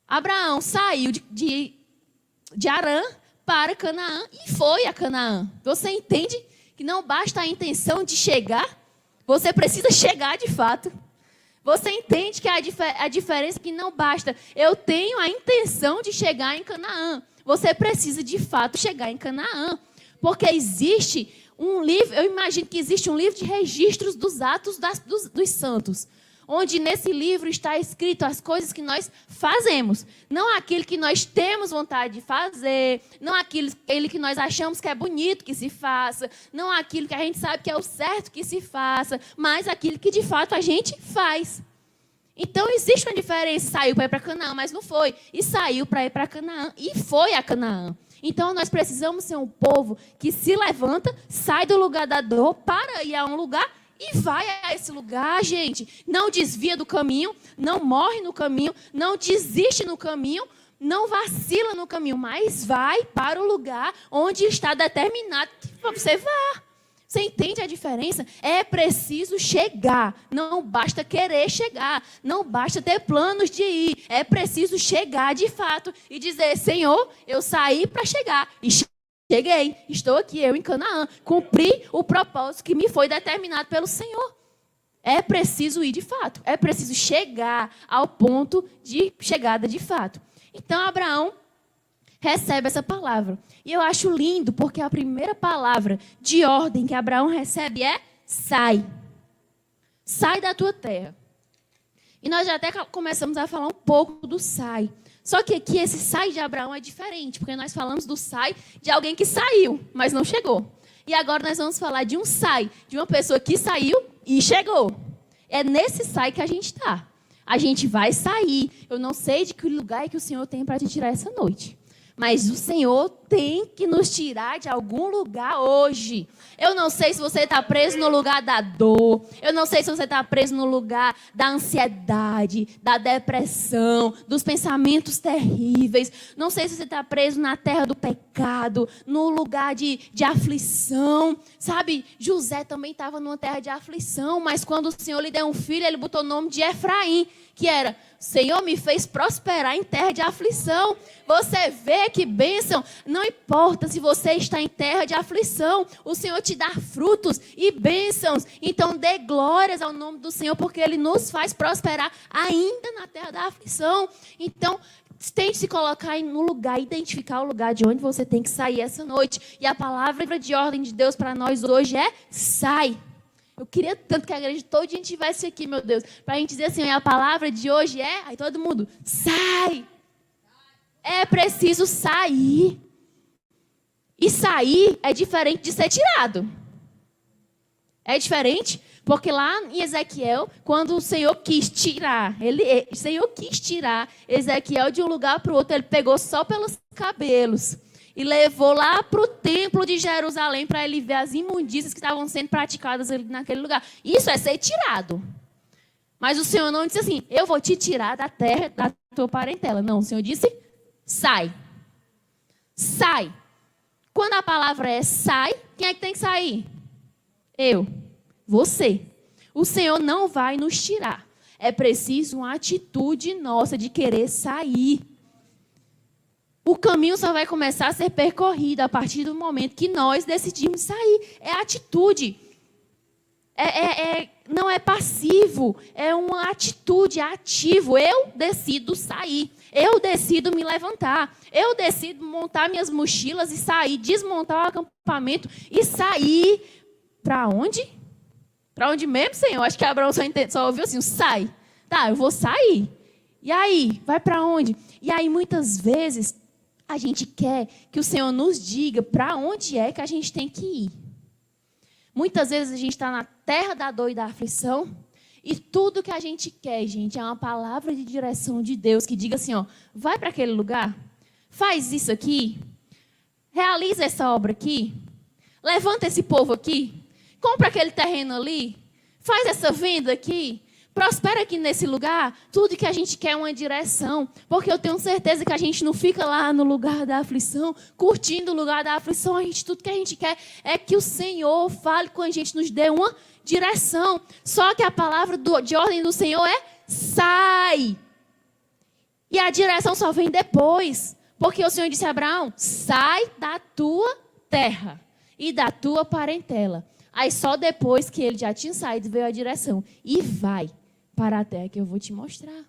Speaker 1: Abraão saiu de Harã para Canaã e foi a Canaã. Você entende que não basta a intenção de chegar, você precisa chegar de fato. Você entende que a diferença é que não basta eu tenho a intenção de chegar em Canaã. Você precisa de fato chegar em Canaã. Porque existe um livro, eu imagino que existe um livro de registros dos atos dos santos, onde nesse livro está escrito as coisas que nós fazemos, não aquilo que nós temos vontade de fazer, não aquilo que nós achamos que é bonito que se faça, não aquilo que a gente sabe que é o certo que se faça, mas aquilo que de fato a gente faz. Então existe uma diferença, saiu para ir para Canaã, mas não foi, e saiu para ir para Canaã e foi a Canaã. Então, nós precisamos ser um povo que se levanta, sai do lugar da dor, para ir a um lugar e vai a esse lugar, gente. Não desvia do caminho, não morre no caminho, não desiste no caminho, não vacila no caminho, mas vai para o lugar onde está determinado que você vá. Você entende a diferença? É preciso chegar. Não basta querer chegar. Não basta ter planos de ir. É preciso chegar de fato e dizer: Senhor, eu saí para chegar. E cheguei. Estou aqui, eu em Canaã. Cumpri o propósito que me foi determinado pelo Senhor. É preciso ir de fato. É preciso chegar ao ponto de chegada de fato. Então, Abraão recebe essa palavra. E eu acho lindo, porque a primeira palavra de ordem que Abraão recebe é: sai. Sai da tua terra. E nós já até começamos a falar um pouco do sai. Só que aqui esse sai de Abraão é diferente, porque nós falamos do sai de alguém que saiu, mas não chegou. E agora nós vamos falar de um sai, de uma pessoa que saiu e chegou. É nesse sai que a gente está. A gente vai sair. Eu não sei de que lugar é que o Senhor tem para te tirar essa noite. Mas o Senhor tem que nos tirar de algum lugar hoje. Eu não sei se você está preso no lugar da dor. Eu não sei se você está preso no lugar da ansiedade, da depressão, dos pensamentos terríveis. Não sei se você está preso na terra do pecado, no lugar de aflição. Sabe, José também estava numa terra de aflição, mas quando o Senhor lhe deu um filho, ele botou o nome de Efraim, que era: Senhor me fez prosperar em terra de aflição. Você vê que bênção. Não importa se você está em terra de aflição, o Senhor te dá frutos e bênçãos. Então dê glórias ao nome do Senhor, porque Ele nos faz prosperar ainda na terra da aflição. Então tente se colocar no lugar, identificar o lugar de onde você tem que sair essa noite. E a palavra de ordem de Deus para nós hoje é: sai. Eu queria tanto que a igreja todo dia estivesse aqui, meu Deus, para a gente dizer assim: a palavra de hoje é... Aí todo mundo: sai. É preciso sair. E sair é diferente de ser tirado. É diferente, porque lá em Ezequiel, quando o Senhor quis tirar, o Senhor quis tirar Ezequiel de um lugar para o outro, ele pegou só pelos cabelos e levou lá para o templo de Jerusalém para ele ver as imundícias que estavam sendo praticadas ali naquele lugar. Isso é ser tirado. Mas o Senhor não disse assim: eu vou te tirar da terra da tua parentela. Não, o Senhor disse: sai. Sai. Quando a palavra é sai, quem é que tem que sair? Eu. Você. O Senhor não vai nos tirar. É preciso uma atitude nossa de querer sair. O caminho só vai começar a ser percorrido a partir do momento que nós decidimos sair. É atitude. Não é passivo. É uma atitude ativa. Eu decido sair. Eu decido me levantar. Eu decido montar minhas mochilas e sair. Desmontar o acampamento e sair. Para onde? Para onde mesmo, Senhor? Acho que Abraão só ouviu assim, sai. Tá, eu vou sair. E aí? Vai para onde? E aí, muitas vezes, a gente quer que o Senhor nos diga para onde é que a gente tem que ir. Muitas vezes a gente está na terra da dor e da aflição e tudo que a gente quer, gente, é uma palavra de direção de Deus que diga assim, ó, vai para aquele lugar, faz isso aqui, realiza essa obra aqui, levanta esse povo aqui, compra aquele terreno ali, faz essa venda aqui, prospera aqui nesse lugar. Tudo que a gente quer é uma direção, porque eu tenho certeza que a gente não fica lá no lugar da aflição, curtindo o lugar da aflição. Tudo que a gente quer é que o Senhor fale com a gente, nos dê uma direção. Só que a palavra de ordem do Senhor é sai. E a direção só vem depois, porque o Senhor disse a Abraão, sai da tua terra e da tua parentela. Aí só depois que ele já tinha saído veio a direção. E vai para a terra que eu vou te mostrar.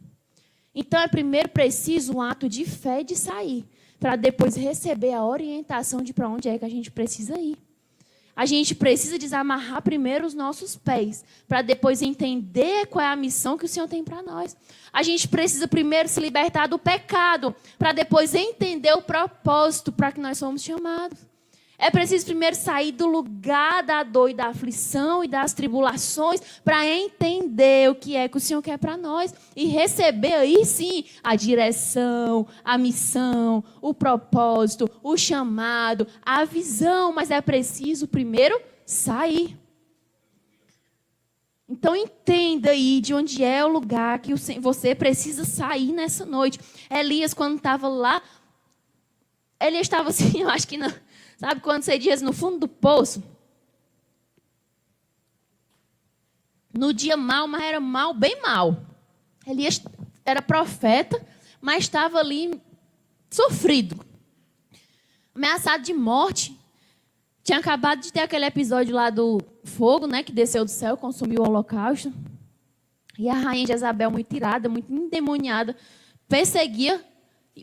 Speaker 1: Então é primeiro preciso um ato de fé de sair, para depois receber a orientação de para onde é que a gente precisa ir. A gente precisa desamarrar primeiro os nossos pés, para depois entender qual é a missão que o Senhor tem para nós. A gente precisa primeiro se libertar do pecado, para depois entender o propósito para que nós somos chamados. É preciso primeiro sair do lugar da dor e da aflição e das tribulações para entender o que é que o Senhor quer para nós e receber aí sim a direção, a missão, o propósito, o chamado, a visão. Mas é preciso primeiro sair. Então entenda aí de onde é o lugar que você precisa sair nessa noite. Elias, quando estava lá, ele estava assim, eu acho que não... Sabe quando você diz no fundo do poço? No dia mal, mas era mal, bem mal. Elias era profeta, mas estava ali sofrido. Ameaçado de morte. Tinha acabado de ter aquele episódio lá do fogo, né, que desceu do céu, consumiu o holocausto. E a rainha Jezabel, muito irada, muito endemoniada, perseguia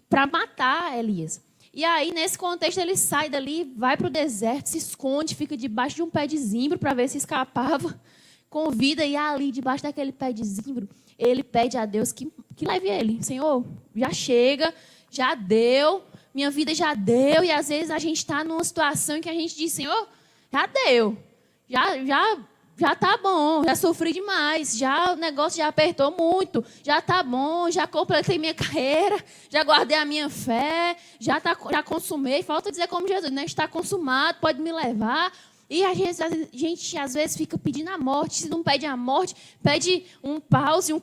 Speaker 1: para matar Elias. E aí, nesse contexto, ele sai dali, vai para o deserto, se esconde, fica debaixo de um pé de zimbro para ver se escapava, convida, e ali, debaixo daquele pé de zimbro, ele pede a Deus que leve ele. Senhor, já chega, já deu, minha vida já deu, e às vezes a gente está numa situação em que a gente diz, Senhor, já deu, já tá bom, já sofri demais, já o negócio já apertou muito, já tá bom, já completei minha carreira, já guardei a minha fé, já consumei. Falta dizer como Jesus, né? Está consumado, pode me levar. E a gente às vezes fica pedindo a morte. Se não pede a morte, pede um pause,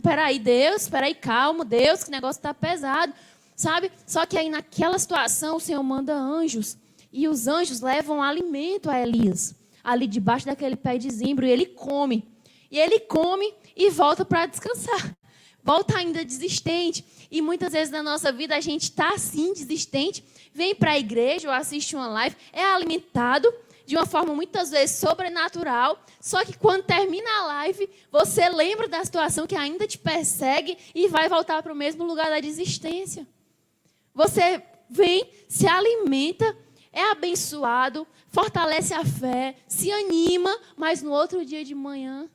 Speaker 1: peraí, Deus, peraí, calma, Deus, que o negócio está pesado, sabe? Só que aí naquela situação o Senhor manda anjos, e os anjos levam alimento a Elias, ali debaixo daquele pé de zimbro, e ele come. E ele come e volta para descansar. Volta ainda desistente. E muitas vezes na nossa vida a gente está assim, desistente, vem para a igreja ou assiste uma live, é alimentado de uma forma muitas vezes sobrenatural, só que quando termina a live, você lembra da situação que ainda te persegue e vai voltar para o mesmo lugar da desistência. Você vem, se alimenta, é abençoado, fortalece a fé, se anima, mas no outro dia de manhã,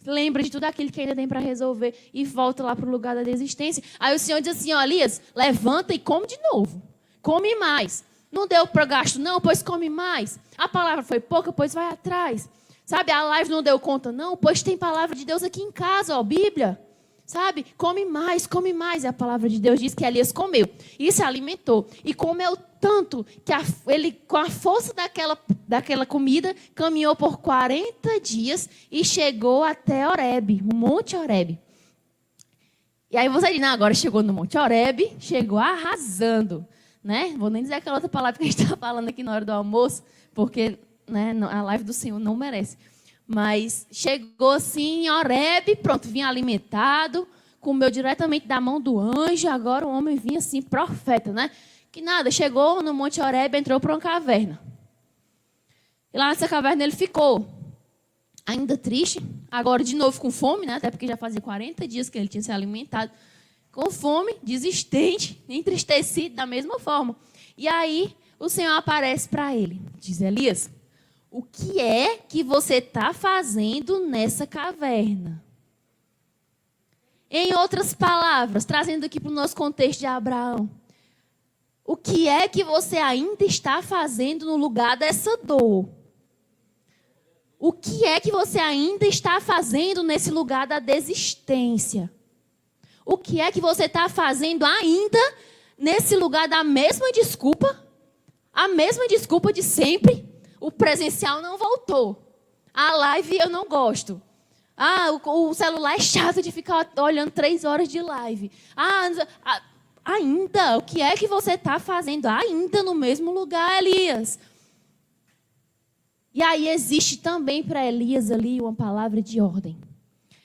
Speaker 1: lembra de tudo aquilo que ainda tem para resolver e volta lá para o lugar da desistência. Aí o Senhor diz assim, ó, Elias, levanta e come de novo. Come mais. Não deu para gasto não, pois come mais. A palavra foi pouca, pois vai atrás. Sabe, a live não deu conta não, pois tem palavra de Deus aqui em casa, ó, Bíblia. Sabe, come mais, come mais. E a palavra de Deus diz que Elias comeu e se alimentou. E comeu tanto que ele, com a força daquela comida, caminhou por 40 dias e chegou até Horebe, o Monte Horebe. E aí você diz, não, agora chegou no Monte Horebe, chegou arrasando. Né? Vou nem dizer aquela outra palavra que a gente está falando aqui na hora do almoço, porque né, a live do Senhor não merece. Mas chegou assim em Horebe, pronto, vinha alimentado, comeu diretamente da mão do anjo, agora o homem vinha assim, profeta, né? Que nada, chegou no Monte Horebe, entrou para uma caverna. E lá nessa caverna ele ficou, ainda triste, agora de novo com fome, né? Até porque já fazia 40 dias que ele tinha se alimentado, com fome, desistente, entristecido da mesma forma. E aí o Senhor aparece para ele, diz Elias, O que é que você está fazendo nessa caverna? Em outras palavras, trazendo aqui para o nosso contexto de Abraão. O que é que você ainda está fazendo no lugar dessa dor? O que é que você ainda está fazendo nesse lugar da desistência? O que é que você está fazendo ainda nesse lugar da mesma desculpa? A mesma desculpa de sempre. O presencial não voltou. A live eu não gosto. O celular é chato de ficar olhando 3 horas de live. Ainda, o que é que você está fazendo ainda no mesmo lugar, Elias? E aí existe também para Elias ali uma palavra de ordem.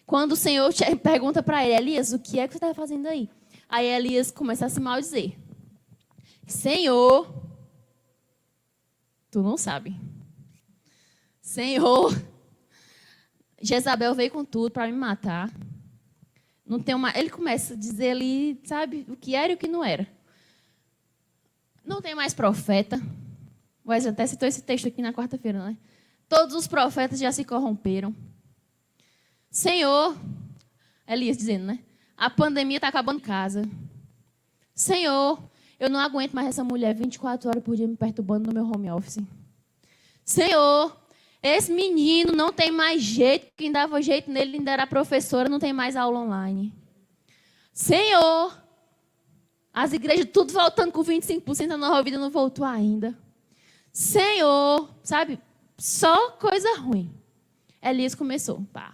Speaker 1: Quando o Senhor pergunta para ele, Elias, o que é que você está fazendo aí? Aí Elias começa a se maldizer. Senhor, tu não sabe. Senhor, Jezabel veio com tudo para me matar. Não tem uma... Ele começa a dizer ali, sabe, o que era e o que não era. Não tem mais profeta. O Wesley até citou esse texto aqui na quarta-feira, né? Todos os profetas já se corromperam. Senhor, Elias dizendo, né? A pandemia está acabando em casa. Senhor, eu não aguento mais essa mulher 24 horas por dia me perturbando no meu home office. Senhor, esse menino não tem mais jeito. Quem dava jeito nele ainda era a professora, não tem mais aula online. Senhor, as igrejas tudo voltando com 25%, a Nova Vida não voltou ainda. Senhor, sabe, só coisa ruim. Elias começou, pá.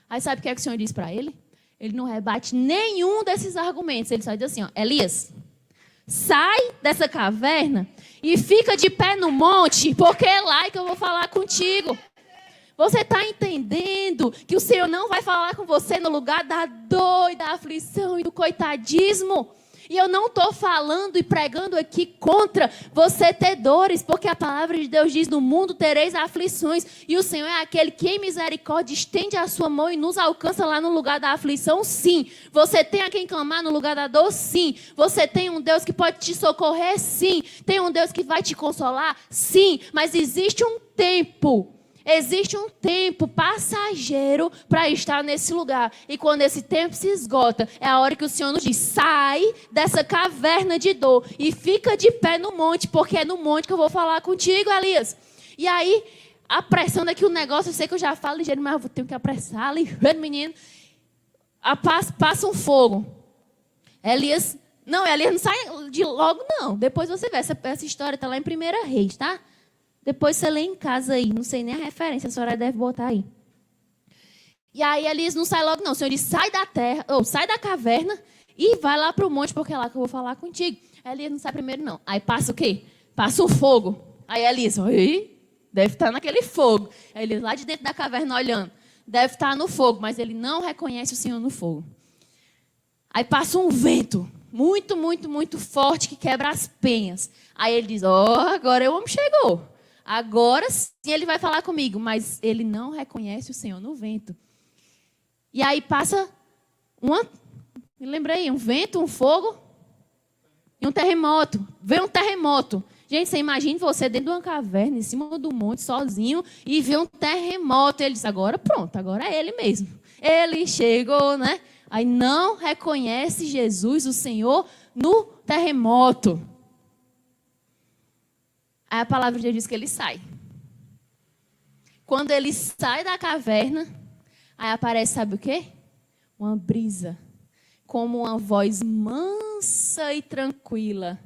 Speaker 1: Aí sabe o que é que o Senhor disse para ele? Ele não rebate nenhum desses argumentos. Ele só diz assim, ó, Elias, sai dessa caverna e fica de pé no monte, porque é lá que eu vou falar contigo. Você está entendendo que o Senhor não vai falar com você no lugar da dor e da aflição e do coitadismo? E eu não estou falando e pregando aqui contra você ter dores, porque a palavra de Deus diz, no mundo tereis aflições, e o Senhor é aquele que em misericórdia estende a sua mão e nos alcança lá no lugar da aflição, sim. Você tem a quem clamar no lugar da dor, sim. Você tem um Deus que pode te socorrer, sim. Tem um Deus que vai te consolar, sim. Mas existe um tempo passageiro para estar nesse lugar. E quando esse tempo se esgota, é a hora que o Senhor nos diz, sai dessa caverna de dor e fica de pé no monte, porque é no monte que eu vou falar contigo, Elias. E aí, apressando aqui o negócio, eu sei que eu já falo ligeiro, mas eu tenho que apressar ali, menino. Passa um fogo. Elias não sai de logo, não. Depois você vê, essa história está lá em 1 Reis, tá? Depois você lê em casa aí, não sei nem a referência, a senhora deve botar aí. E aí Elias não sai logo não, o Senhor diz, sai da terra, ou sai da caverna e vai lá para o monte, porque é lá que eu vou falar contigo. Elias não sai primeiro não. Aí passa o quê? Passa um fogo. Aí Elias, deve estar naquele fogo. Aí Elias lá de dentro da caverna olhando, deve estar no fogo, mas ele não reconhece o Senhor no fogo. Aí passa um vento muito, muito, muito forte que quebra as penhas. Aí ele diz, agora o homem chegou. Agora sim ele vai falar comigo, mas ele não reconhece o Senhor no vento. E aí passa me lembrei, um vento, um fogo e um terremoto. Vem um terremoto. Gente, você imagina você dentro de uma caverna, em cima do monte, sozinho, e vê um terremoto. Ele diz, agora pronto, agora é ele mesmo. Ele chegou, né? Aí não reconhece Jesus, o Senhor, no terremoto. Aí a palavra de Deus diz que ele sai. Quando ele sai da caverna, aí aparece, sabe o quê? Uma brisa, como uma voz mansa e tranquila.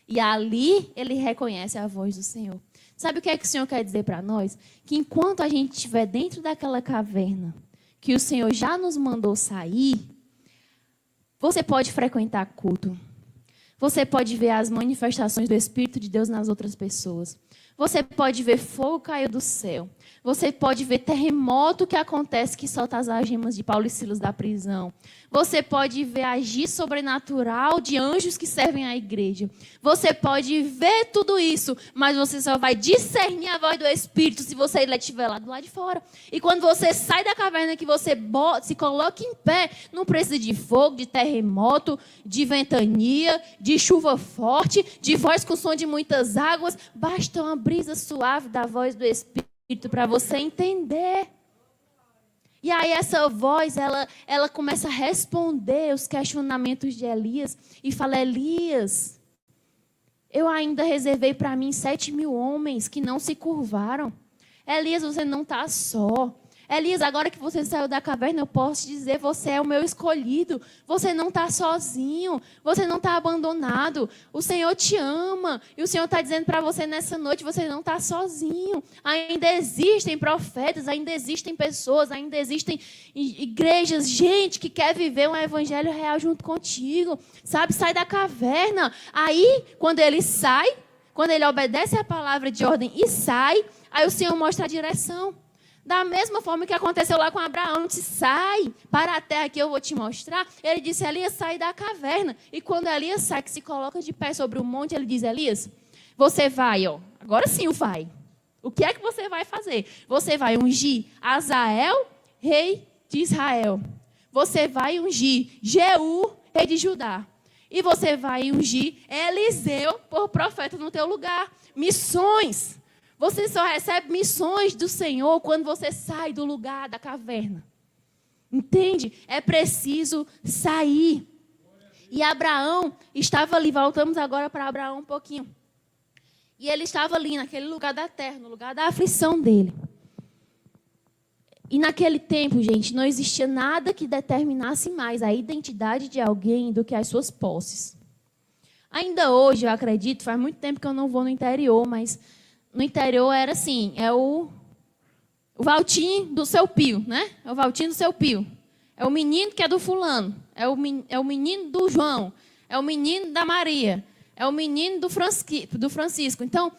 Speaker 1: E ali ele reconhece a voz do Senhor. Sabe o que é que o Senhor quer dizer para nós? Que enquanto a gente estiver dentro daquela caverna, que o Senhor já nos mandou sair, você pode frequentar culto. Você pode ver as manifestações do Espírito de Deus nas outras pessoas. Você pode ver fogo cair do céu. Você pode ver terremoto que acontece, que solta as algemas de Paulo e Silas da prisão. Você pode ver agir sobrenatural de anjos que servem à igreja. Você pode ver tudo isso, mas você só vai discernir a voz do Espírito se você estiver lá do lado de fora. E quando você sai da caverna, que você se coloca em pé, não precisa de fogo, de terremoto, de ventania, de chuva forte, de voz com som de muitas águas. Basta uma brisa suave da voz do Espírito para você entender. E aí essa voz, ela começa a responder os questionamentos de Elias e fala: Elias, eu ainda reservei para mim 7.000 homens que não se curvaram. Elias, você não está só. Elias, agora que você saiu da caverna, eu posso te dizer, você é o meu escolhido. Você não está sozinho. Você não está abandonado. O Senhor te ama. E o Senhor está dizendo para você nessa noite, você não está sozinho. Ainda existem profetas, ainda existem pessoas, ainda existem igrejas, gente que quer viver um evangelho real junto contigo. Sabe, sai da caverna. Aí, quando ele sai, quando ele obedece a palavra de ordem e sai, aí o Senhor mostra a direção. Da mesma forma que aconteceu lá com Abraão, disse, sai para a terra que eu vou te mostrar. Ele disse, Elias, sai da caverna. E quando Elias sai, que se coloca de pé sobre o monte, ele diz, Elias, você vai, ó, agora sim o vai. O que é que você vai fazer? Você vai ungir Azael, rei de Israel. Você vai ungir Jeú, rei de Judá. E você vai ungir Eliseu por profeta no teu lugar. Missões. Você só recebe missões do Senhor quando você sai do lugar da caverna. Entende? É preciso sair. E Abraão estava ali, voltamos agora para Abraão um pouquinho. E ele estava ali naquele lugar da terra, no lugar da aflição dele. E naquele tempo, gente, não existia nada que determinasse mais a identidade de alguém do que as suas posses. Ainda hoje, eu acredito, faz muito tempo que eu não vou no interior, mas no interior era assim, é o Valtinho do seu Pio, né? É o Valtinho do seu Pio. É o menino que é do fulano. É o menino do João. É o menino da Maria. É o menino do Francisco. Então,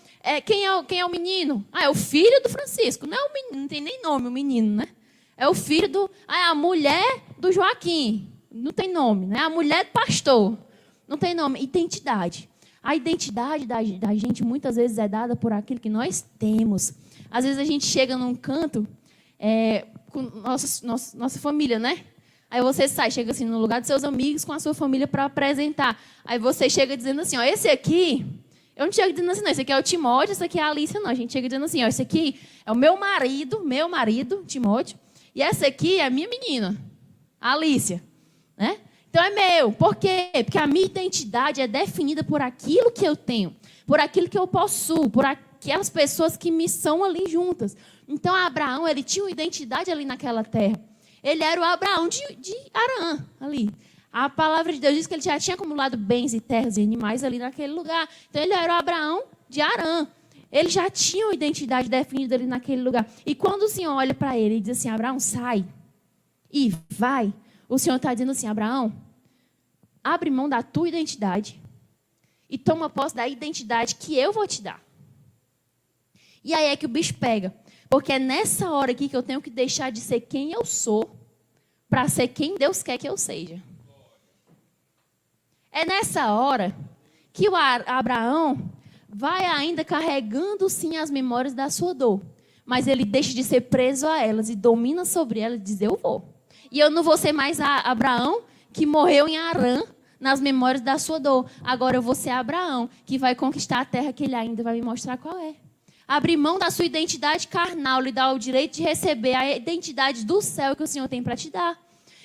Speaker 1: quem é o menino? Ah, é o filho do Francisco. Não é o menino, não tem nem nome o menino, né? É o filho do... Ah, é a mulher do Joaquim. Não tem nome, né? A mulher do pastor. Não tem nome. Identidade. A identidade da gente muitas vezes é dada por aquilo que nós temos. Às vezes a gente chega num canto com nossa família, né? Aí você chega assim no lugar dos seus amigos com a sua família para apresentar. Aí você chega dizendo assim, ó, esse aqui, eu não chego dizendo assim, não, esse aqui é o Timóteo, esse aqui é a Alicia, não. A gente chega dizendo assim, ó, esse aqui é o meu marido, Timóteo, e essa aqui é a minha menina, a Alicia, né? Então é meu. Por quê? Porque a minha identidade é definida por aquilo que eu tenho, por aquilo que eu possuo, por aquelas pessoas que me são ali juntas. Então Abraão, ele tinha uma identidade ali naquela terra. Ele era o Abraão de Arã, ali. A palavra de Deus diz que ele já tinha acumulado bens e terras e animais ali naquele lugar. Então ele era o Abraão de Arã. Ele já tinha uma identidade definida ali naquele lugar. E quando o Senhor olha para ele e diz assim, Abraão, sai e vai, o Senhor está dizendo assim, Abraão, abre mão da tua identidade e toma posse da identidade que eu vou te dar. E aí é que o bicho pega. Porque é nessa hora aqui que eu tenho que deixar de ser quem eu sou para ser quem Deus quer que eu seja. É nessa hora que o Abraão vai ainda carregando, sim, as memórias da sua dor. Mas ele deixa de ser preso a elas e domina sobre elas e diz, eu vou. E eu não vou ser mais Abraão que morreu em Arã nas memórias da sua dor. Agora eu vou ser Abraão que vai conquistar a terra que ele ainda vai me mostrar qual é. Abrir mão da sua identidade carnal, lhe dá o direito de receber a identidade do céu que o Senhor tem para te dar.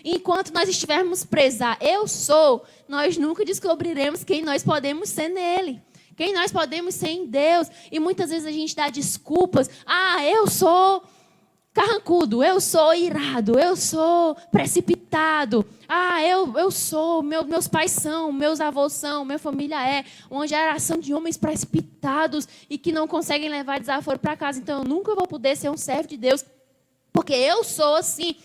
Speaker 1: Enquanto nós estivermos presos a eu sou, nós nunca descobriremos quem nós podemos ser nele. Quem nós podemos ser em Deus. E muitas vezes a gente dá desculpas. Ah, eu sou carrancudo, eu sou irado, eu sou precipitado. Ah, eu sou, meus pais são, meus avós são, minha família é uma geração de homens precipitados e que não conseguem levar desaforo para casa. Então, eu nunca vou poder ser um servo de Deus, porque eu sou assim.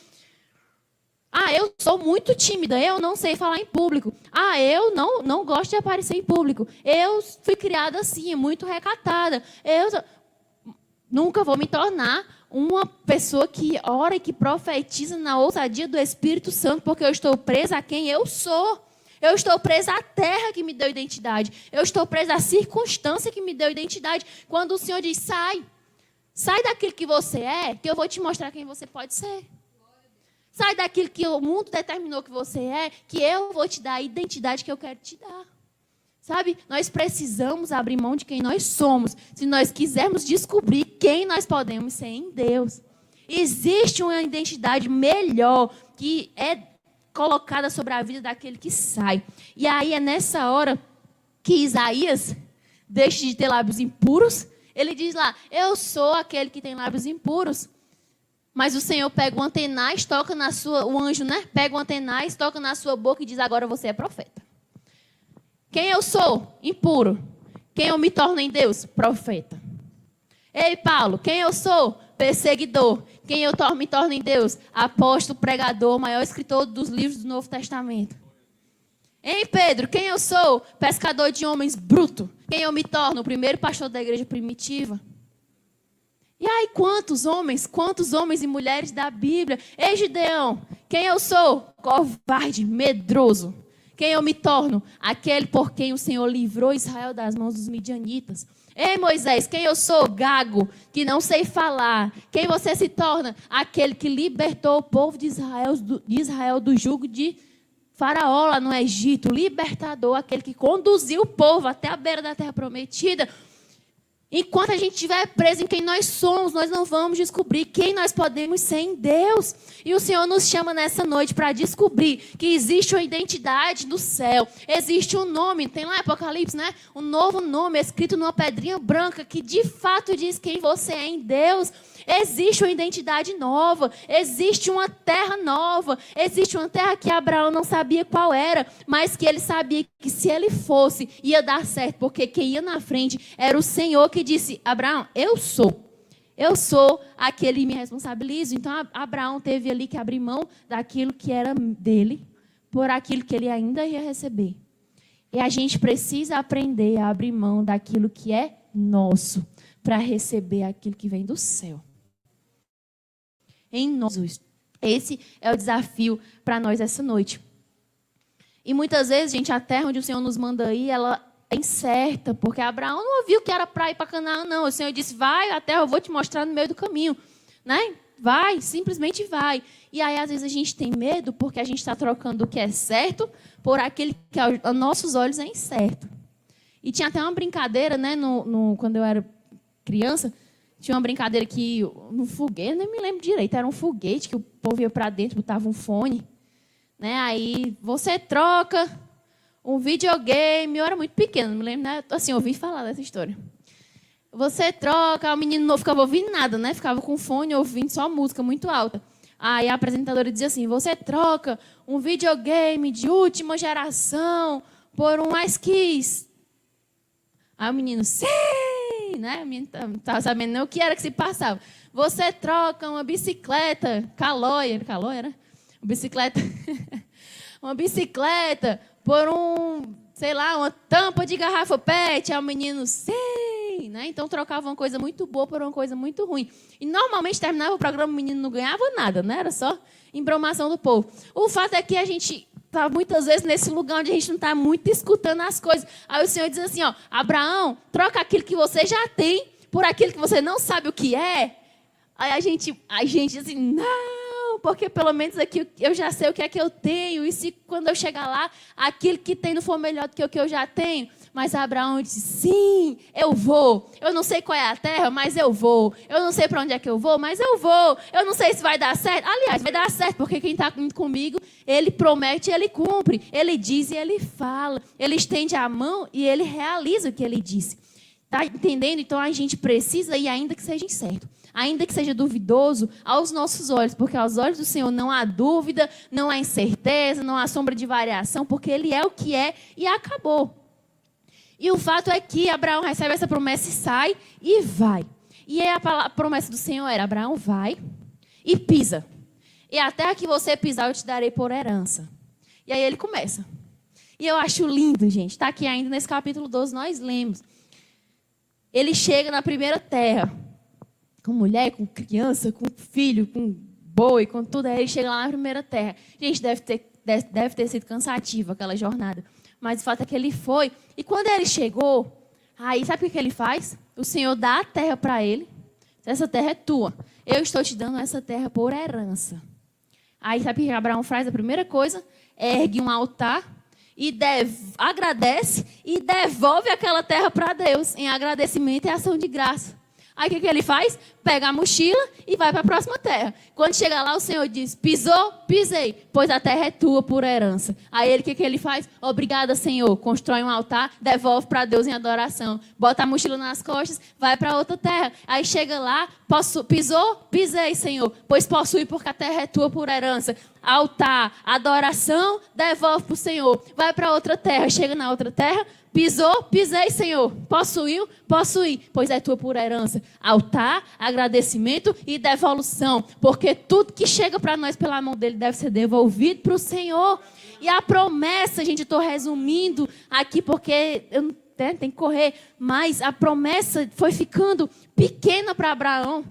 Speaker 1: Ah, eu sou muito tímida, eu não sei falar em público. Ah, eu não gosto de aparecer em público. Eu fui criada assim, muito recatada. Eu nunca vou me tornar uma pessoa que ora e que profetiza na ousadia do Espírito Santo, porque eu estou presa a quem eu sou. Eu estou presa à terra que me deu identidade. Eu estou presa à circunstância que me deu identidade. Quando o Senhor diz, sai daquilo que você é, que eu vou te mostrar quem você pode ser. Sai daquilo que o mundo determinou que você é, que eu vou te dar a identidade que eu quero te dar. Sabe, nós precisamos abrir mão de quem nós somos, se nós quisermos descobrir quem nós podemos ser em Deus. Existe uma identidade melhor que é colocada sobre a vida daquele que sai. E aí é nessa hora que Isaías deixa de ter lábios impuros. Ele diz lá, eu sou aquele que tem lábios impuros. Mas o Senhor pega um antenaz, toca na sua... O anjo, né? Pega um antenaz, toca na sua boca e diz, agora você é profeta. Quem eu sou? Impuro. Quem eu me torno em Deus? Profeta. Ei, Paulo, quem eu sou? Perseguidor. Quem eu me torno em Deus? Apóstolo, pregador, maior escritor dos livros do Novo Testamento. Ei, Pedro, quem eu sou? Pescador de homens bruto. Quem eu me torno? O primeiro pastor da igreja primitiva. E aí, quantos homens e mulheres da Bíblia? Ei, Gideão, quem eu sou? Covarde, medroso. Quem eu me torno? Aquele por quem o Senhor livrou Israel das mãos dos midianitas. Ei, Moisés, quem eu sou? Gago, que não sei falar. Quem você se torna? Aquele que libertou o povo de Israel do jugo de Faraó lá no Egito. Libertador, aquele que conduziu o povo até a beira da terra prometida. Enquanto a gente estiver preso em quem nós somos, nós não vamos descobrir quem nós podemos ser em Deus. E o Senhor nos chama nessa noite para descobrir que existe uma identidade no céu. Existe um nome, tem lá em Apocalipse, né? Um novo nome escrito numa pedrinha branca que de fato diz quem você é em Deus. Existe uma identidade nova, existe uma terra nova, existe uma terra que Abraão não sabia qual era, mas que ele sabia que se ele fosse, ia dar certo, porque quem ia na frente era o Senhor que disse, Abraão, eu sou aquele que me responsabilizo. Então Abraão teve ali que abrir mão daquilo que era dele, por aquilo que ele ainda ia receber. E a gente precisa aprender a abrir mão daquilo que é nosso, para receber aquilo que vem do céu. Em nós. Esse é o desafio para nós essa noite. E muitas vezes, gente, a terra onde o Senhor nos manda ir, ela é incerta, porque Abraão não ouviu que era para ir para Canaã, não. O Senhor disse, vai, a terra eu vou te mostrar no meio do caminho. Né? Vai, simplesmente vai. E aí, às vezes, a gente tem medo, porque a gente está trocando o que é certo por aquele que aos nossos olhos é incerto. E tinha até uma brincadeira, né, quando eu era criança, tinha uma brincadeira que no foguete, eu nem me lembro direito, era um foguete que o povo ia para dentro, botava um fone, né? Aí você troca um videogame, eu era muito pequena, não me lembro, né? Assim, eu ouvi falar dessa história. Você troca, o menino não ficava ouvindo nada, né? Ficava com fone ouvindo só música muito alta. Aí a apresentadora dizia assim, você troca um videogame de última geração por um iSkiss. Aí o menino, sim! Né? O menino não estava sabendo nem o que era que se passava. Você troca uma bicicleta, calóia, né? Uma bicicleta por sei lá, uma tampa de garrafa PET. Aí o menino, sim! Né? Então trocava uma coisa muito boa por uma coisa muito ruim. E normalmente terminava o programa, o menino não ganhava nada, né? Era só embromação do povo. O fato é que a gente está muitas vezes nesse lugar onde a gente não está muito escutando as coisas. Aí o Senhor diz assim, ó, Abraão, troca aquilo que você já tem por aquilo que você não sabe o que é. Aí a gente diz assim, não, porque pelo menos aqui eu já sei o que é que eu tenho. E se quando eu chegar lá, aquilo que tem não for melhor do que o que eu já tenho? Mas Abraão disse, sim, eu vou. Eu não sei qual é a terra, mas eu vou. Eu não sei para onde é que eu vou, mas eu vou. Eu não sei se vai dar certo. Aliás, vai dar certo, porque quem está comigo, ele promete e ele cumpre. Ele diz e ele fala. Ele estende a mão e ele realiza o que ele disse. Está entendendo? Então, a gente precisa ir, ainda que seja incerto. Ainda que seja duvidoso, aos nossos olhos. Porque aos olhos do Senhor não há dúvida, não há incerteza, não há sombra de variação. Porque Ele é o que é e acabou. E o fato é que Abraão recebe essa promessa e sai e vai. E aí a promessa do Senhor era, Abraão, vai e pisa. E a terra que você pisar eu te darei por herança. E aí ele começa. E eu acho lindo, gente. Está aqui ainda nesse capítulo 12, nós lemos. Ele chega na primeira terra. Com mulher, com criança, com filho, com boi, com tudo. Aí ele chega lá na primeira terra. Gente, deve ter sido cansativa aquela jornada. Mas o fato é que ele foi. E quando ele chegou, aí sabe o que ele faz? O Senhor dá a terra para ele. Essa terra é tua. Eu estou te dando essa terra por herança. Aí sabe o que Abraão faz? A primeira coisa, ergue um altar agradece e devolve aquela terra para Deus em agradecimento e ação de graça. Aí o que ele faz? Pega a mochila e vai para a próxima terra. Quando chega lá, o Senhor diz: pisou? Pisei, pois a terra é tua por herança. Aí ele, o que ele faz? Obrigada, Senhor. Constrói um altar, devolve para Deus em adoração. Bota a mochila nas costas, vai para outra terra. Aí chega lá, pisou? Pisei, Senhor, pois possui porque a terra é tua por herança. Altar, adoração, devolve para o Senhor. Vai para outra terra, chega na outra terra. Pisou? Pisei, Senhor. Possuiu? Possuí, pois é tua por herança. Altar, agradecimento e devolução. Porque tudo que chega para nós pela mão dele deve ser devolvido para o Senhor. E a promessa, gente, eu estou resumindo aqui porque eu não tenho que correr. Mas a promessa foi ficando pequena para Abraão.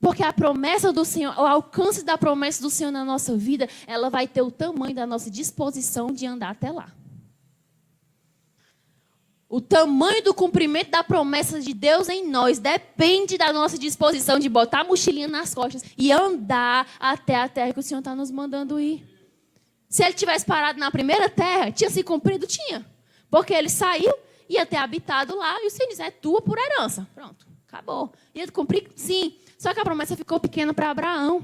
Speaker 1: Porque a promessa do Senhor, o alcance da promessa do Senhor na nossa vida, ela vai ter o tamanho da nossa disposição de andar até lá. O tamanho do cumprimento da promessa de Deus em nós depende da nossa disposição de botar a mochilinha nas costas e andar até a terra que o Senhor está nos mandando ir. Se ele tivesse parado na primeira terra, tinha se cumprido? Tinha. Porque ele saiu, ia ter habitado lá e o Senhor diz: é tua por herança. Pronto, acabou. Ia cumprir? Sim. Só que a promessa ficou pequena para Abraão.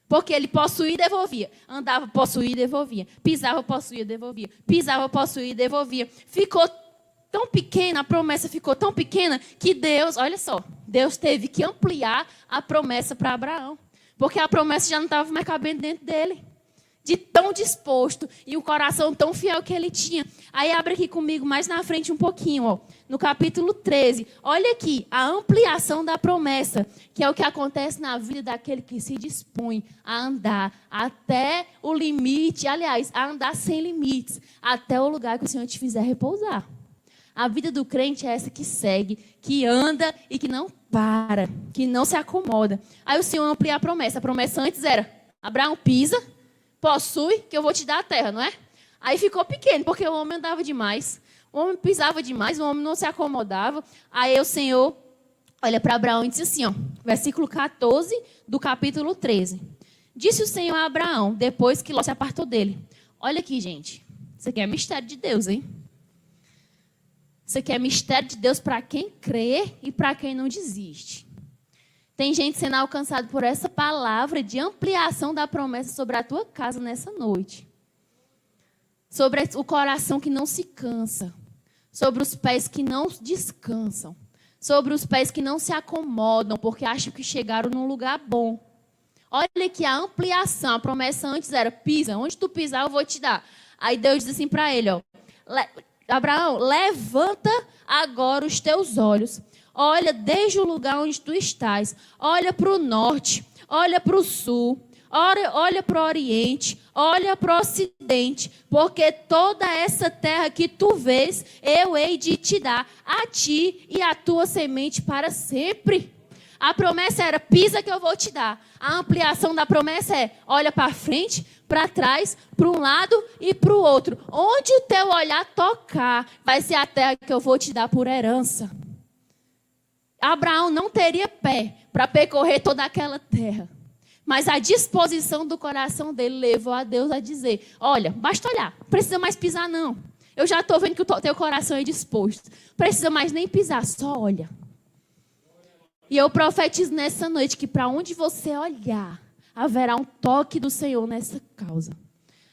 Speaker 1: Porque ele possuía e devolvia. Andava, possuía e devolvia. Pisava, possuía e devolvia. Pisava, possuía e devolvia. Ficou tão pequena, a promessa ficou tão pequena que Deus, olha só, Deus teve que ampliar a promessa para Abraão. Porque a promessa já não estava mais cabendo dentro dele. De tão disposto e o coração tão fiel que ele tinha. Aí abre aqui comigo mais na frente um pouquinho, ó, no capítulo 13. Olha aqui, a ampliação da promessa, que é o que acontece na vida daquele que se dispõe a andar até o limite, aliás, a andar sem limites, até o lugar que o Senhor te fizer repousar. A vida do crente é essa que segue, que anda e que não para, que não se acomoda. Aí o Senhor amplia a promessa. A promessa antes era: Abraão, pisa, possui, que eu vou te dar a terra, não é? Aí ficou pequeno, porque o homem andava demais. O homem pisava demais, o homem não se acomodava. Aí o Senhor olha para Abraão e disse assim, ó, versículo 14 do capítulo 13. Disse o Senhor a Abraão, depois que Ló se apartou dele. Olha aqui, gente. Isso aqui é mistério de Deus, hein? Isso aqui é mistério de Deus para quem crê e para quem não desiste. Tem gente sendo alcançada por essa palavra de ampliação da promessa sobre a tua casa nessa noite. Sobre o coração que não se cansa. Sobre os pés que não descansam. Sobre os pés que não se acomodam porque acham que chegaram num lugar bom. Olha aqui a ampliação. A promessa antes era: pisa, onde tu pisar eu vou te dar. Aí Deus diz assim para ele, ó, Abraão, levanta agora os teus olhos. Olha desde o lugar onde tu estás. Olha para o norte, olha para o sul, olha para o oriente, olha para o ocidente, porque toda essa terra que tu vês, eu hei de te dar a ti e a tua semente para sempre. A promessa era: pisa que eu vou te dar. A ampliação da promessa é: olha para frente, para trás, para um lado e para o outro. Onde o teu olhar tocar, vai ser a terra que eu vou te dar por herança. Abraão não teria pé para percorrer toda aquela terra. Mas a disposição do coração dele levou a Deus a dizer: olha, basta olhar, não precisa mais pisar não. Eu já estou vendo que o teu coração é disposto. Não precisa mais nem pisar, só olha. E eu profetizo nessa noite que para onde você olhar, haverá um toque do Senhor nessa causa.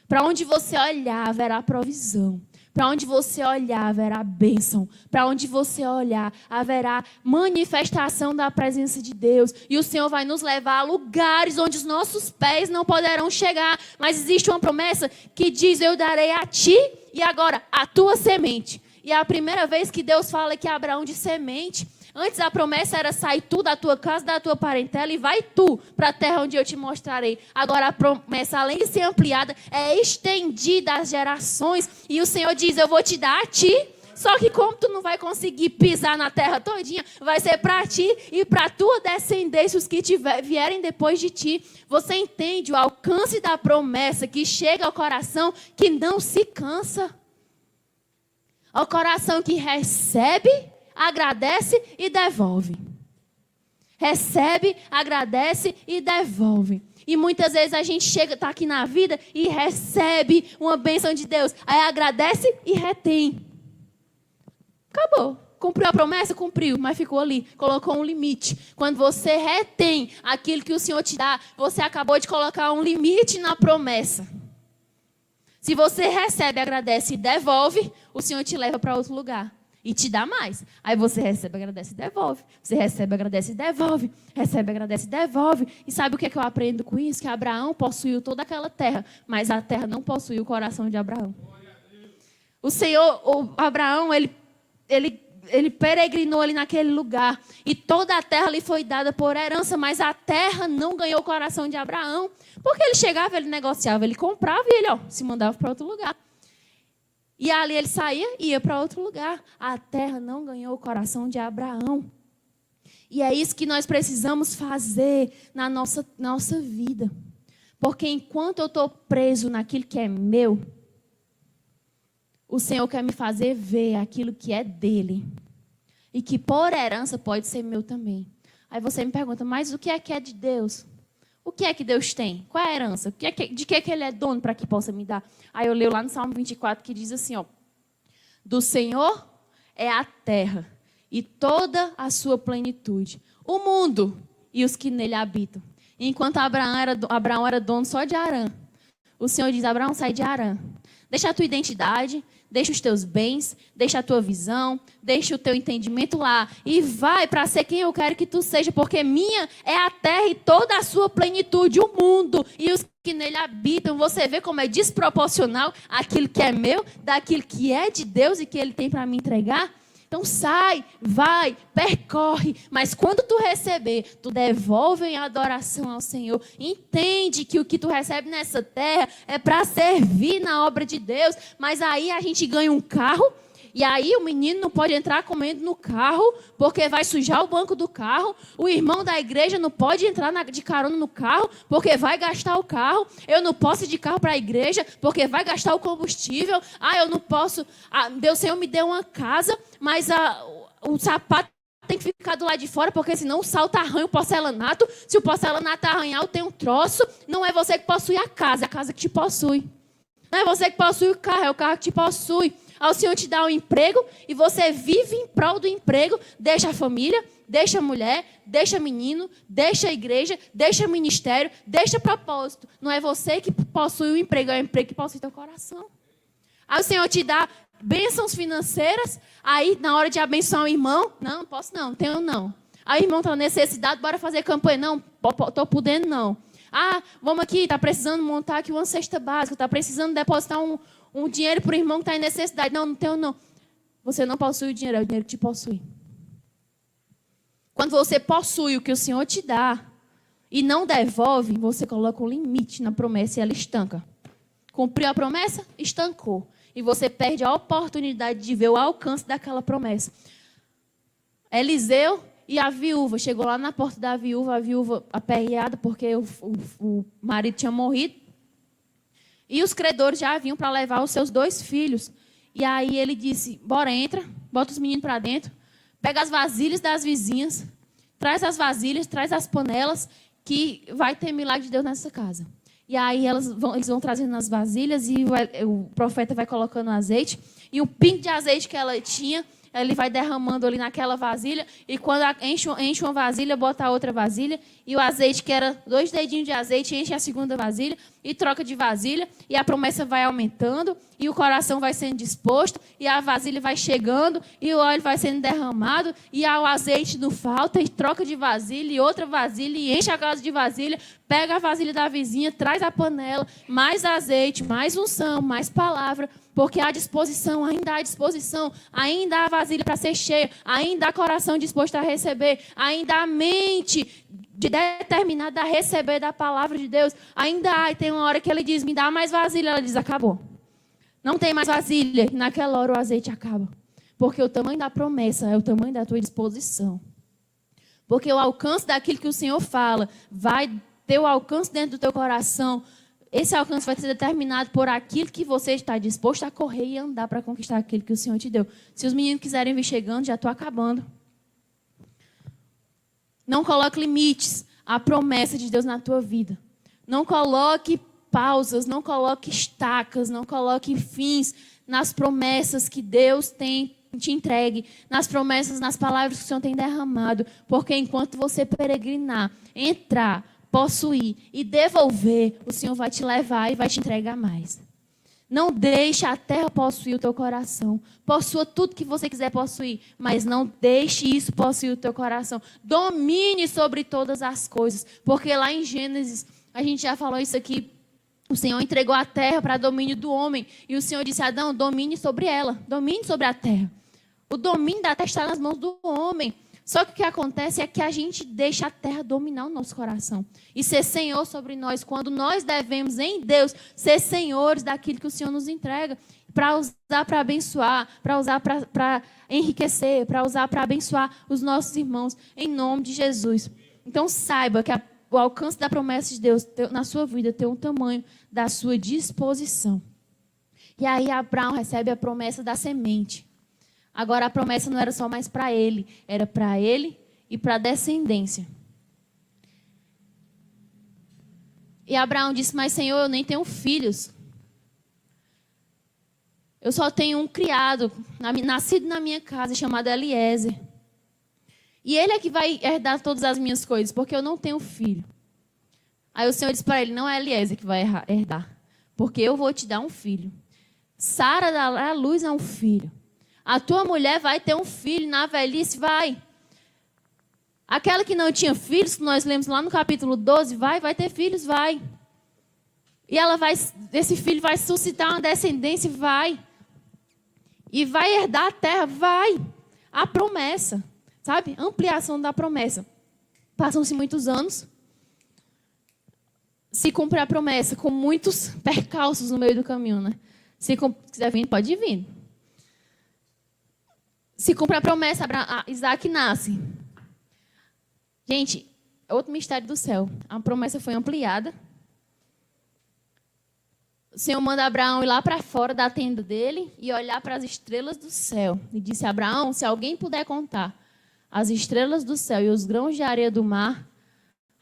Speaker 1: Para onde você olhar, haverá provisão. Para onde você olhar, haverá bênção. Para onde você olhar, haverá manifestação da presença de Deus. E o Senhor vai nos levar a lugares onde os nossos pés não poderão chegar. Mas existe uma promessa que diz: eu darei a ti e agora a tua semente. E é a primeira vez que Deus fala que Abraão de semente. Antes a promessa era: sai tu da tua casa, da tua parentela e vai tu para a terra onde eu te mostrarei. Agora a promessa, além de ser ampliada, é estendida às gerações. E o Senhor diz: eu vou te dar a ti. Só que como tu não vai conseguir pisar na terra todinha, vai ser para ti e para a tua descendência, os que vierem depois de ti. Você entende o alcance da promessa que chega ao coração que não se cansa? Ao coração que recebe, agradece e devolve. Recebe, agradece e devolve. E muitas vezes a gente chega, está aqui na vida e recebe uma bênção de Deus. Aí agradece e retém. Acabou. Cumpriu a promessa? Cumpriu, mas ficou ali. Colocou um limite. Quando você retém aquilo que o Senhor te dá, você acabou de colocar um limite na promessa. Se você recebe, agradece e devolve, o Senhor te leva para outro lugar. E te dá mais. Aí você recebe, agradece e devolve. Você recebe, agradece e devolve. Recebe, agradece e devolve. E sabe o que é que eu aprendo com isso? Que Abraão possuiu toda aquela terra, mas a terra não possuiu o coração de Abraão. O Senhor, Abraão, ele peregrinou ali naquele lugar. E toda a terra lhe foi dada por herança, mas a terra não ganhou o coração de Abraão. Porque ele chegava, ele negociava, ele comprava e ele se mandava para outro lugar. E ali ele saía e ia para outro lugar. A terra não ganhou o coração de Abraão. E é isso que nós precisamos fazer na nossa vida. Porque enquanto eu estou preso naquilo que é meu, o Senhor quer me fazer ver aquilo que é dele. E que por herança pode ser meu também. Aí você me pergunta, mas o que é de Deus? O que é que Deus tem? Qual é a herança? De que Ele é dono para que possa me dar? Aí eu leio lá no Salmo 24 que diz assim, do Senhor é a terra e toda a sua plenitude, o mundo e os que nele habitam. Enquanto Abraão era dono só de Harã, o Senhor diz, Abraão, sai de Harã. Deixa a tua identidade, deixa os teus bens, deixa a tua visão, deixa o teu entendimento lá e vai para ser quem eu quero que tu seja, porque minha é a terra e toda a sua plenitude, o mundo e os que nele habitam. Você vê como é desproporcional aquilo que é meu, daquilo que é de Deus e que Ele tem para me entregar? Então sai, vai, percorre, mas quando tu receber, tu devolve em adoração ao Senhor. Entende que o que tu recebe nessa terra é para servir na obra de Deus, mas aí a gente ganha um carro, e aí o menino não pode entrar comendo no carro, porque vai sujar o banco do carro. O irmão da igreja não pode entrar de carona no carro, porque vai gastar o carro. Eu não posso ir de carro para a igreja, porque vai gastar o combustível. Eu não posso... Deus, Senhor, me deu uma casa, mas o sapato tem que ficar do lado de fora, porque senão o salto arranha o porcelanato. Se o porcelanato arranhar, eu tenho um troço. Não é você que possui a casa, é a casa que te possui. Não é você que possui o carro, é o carro que te possui. Aí o Senhor te dá um emprego e você vive em prol do emprego, deixa a família, deixa a mulher, deixa menino, deixa a igreja, deixa o ministério, deixa propósito. Não é você que possui o emprego, é o emprego que possui teu coração. Aí o Senhor te dá bênçãos financeiras, aí na hora de abençoar o irmão, não posso não, tenho não. Aí o irmão está necessidade, bora fazer campanha, não, estou podendo não. Vamos aqui, está precisando montar aqui uma cesta básica, está precisando depositar um dinheiro para o irmão que está em necessidade. Não tenho não. Você não possui o dinheiro, é o dinheiro que te possui. Quando você possui o que o Senhor te dá e não devolve, você coloca um limite na promessa e ela estanca. Cumpriu a promessa? Estancou. E você perde a oportunidade de ver o alcance daquela promessa. Eliseu e a viúva. Chegou lá na porta da viúva, a viúva aperreada porque o marido tinha morrido. E os credores já vinham para levar os seus 2 filhos. E aí ele disse, bora, entra, bota os meninos para dentro, pega as vasilhas das vizinhas, traz as vasilhas, traz as panelas, que vai ter milagre de Deus nessa casa. E aí eles vão trazendo as vasilhas e o profeta vai colocando azeite. E o pingo de azeite que ela tinha, ele vai derramando ali naquela vasilha. E quando enche uma vasilha, bota a outra vasilha. E o azeite, que era 2 dedinhos de azeite, enche a segunda vasilha. E troca de vasilha. E a promessa vai aumentando. E o coração vai sendo disposto. E a vasilha vai chegando. E o óleo vai sendo derramado. E o azeite não falta. E troca de vasilha. E outra vasilha. E enche a casa de vasilha. Pega a vasilha da vizinha. Traz a panela. Mais azeite. Mais unção. Mais palavra. Porque há disposição, ainda há disposição, ainda há vasilha para ser cheia, ainda há coração disposto a receber, ainda há mente determinada a receber da palavra de Deus, ainda há. E tem uma hora que ele diz, me dá mais vasilha, ela diz, acabou. Não tem mais vasilha, e naquela hora o azeite acaba. Porque o tamanho da promessa é o tamanho da tua disposição. Porque o alcance daquilo que o Senhor fala vai ter o alcance dentro do teu coração. Esse alcance vai ser determinado por aquilo que você está disposto a correr e andar para conquistar aquilo que o Senhor te deu. Se os meninos quiserem vir chegando, já estou acabando. Não coloque limites à promessa de Deus na tua vida. Não coloque pausas, não coloque estacas, não coloque fins nas promessas que Deus tem te entregue, nas promessas, nas palavras que o Senhor tem derramado, porque enquanto você peregrinar, entrar, possuir e devolver, o Senhor vai te levar e vai te entregar mais. Não deixe a terra possuir o teu coração. Possua tudo que você quiser possuir, mas não deixe isso possuir o teu coração. Domine sobre todas as coisas, porque lá em Gênesis, a gente já falou isso aqui, o Senhor entregou a terra para domínio do homem, e o Senhor disse a Adão, domine sobre ela, domine sobre a terra. O domínio da terra está nas mãos do homem. Só que o que acontece é que a gente deixa a terra dominar o nosso coração e ser senhor sobre nós, quando nós devemos em Deus ser senhores daquilo que o Senhor nos entrega, para usar para abençoar, para usar para enriquecer, para usar para abençoar os nossos irmãos, em nome de Jesus. Então saiba que o alcance da promessa de Deus na sua vida tem o tamanho da sua disposição. E aí Abraão recebe a promessa da semente. Agora a promessa não era só mais para ele, era para ele e para a descendência. E Abraão disse, mas Senhor, eu nem tenho filhos. Eu só tenho um criado, nascido na minha casa, chamado Eliezer. E ele é que vai herdar todas as minhas coisas, porque eu não tenho filho. Aí o Senhor disse para ele, não é Eliezer que vai herdar, porque eu vou te dar um filho. Sara dará à luz a um filho. A tua mulher vai ter um filho, na velhice vai. Aquela que não tinha filhos, que nós lemos lá no capítulo 12, vai ter filhos, vai. E esse filho vai suscitar uma descendência, vai. E vai herdar a terra, vai. A promessa, sabe? Ampliação da promessa. Passam-se muitos anos. Se cumpre a promessa, com muitos percalços no meio do caminho, né? Se quiser vir, pode vir. Se cumpre a promessa, Isaac nasce. Gente, é outro mistério do céu. A promessa foi ampliada. O Senhor manda Abraão ir lá para fora da tenda dele e olhar para as estrelas do céu. E disse a Abraão, se alguém puder contar as estrelas do céu e os grãos de areia do mar,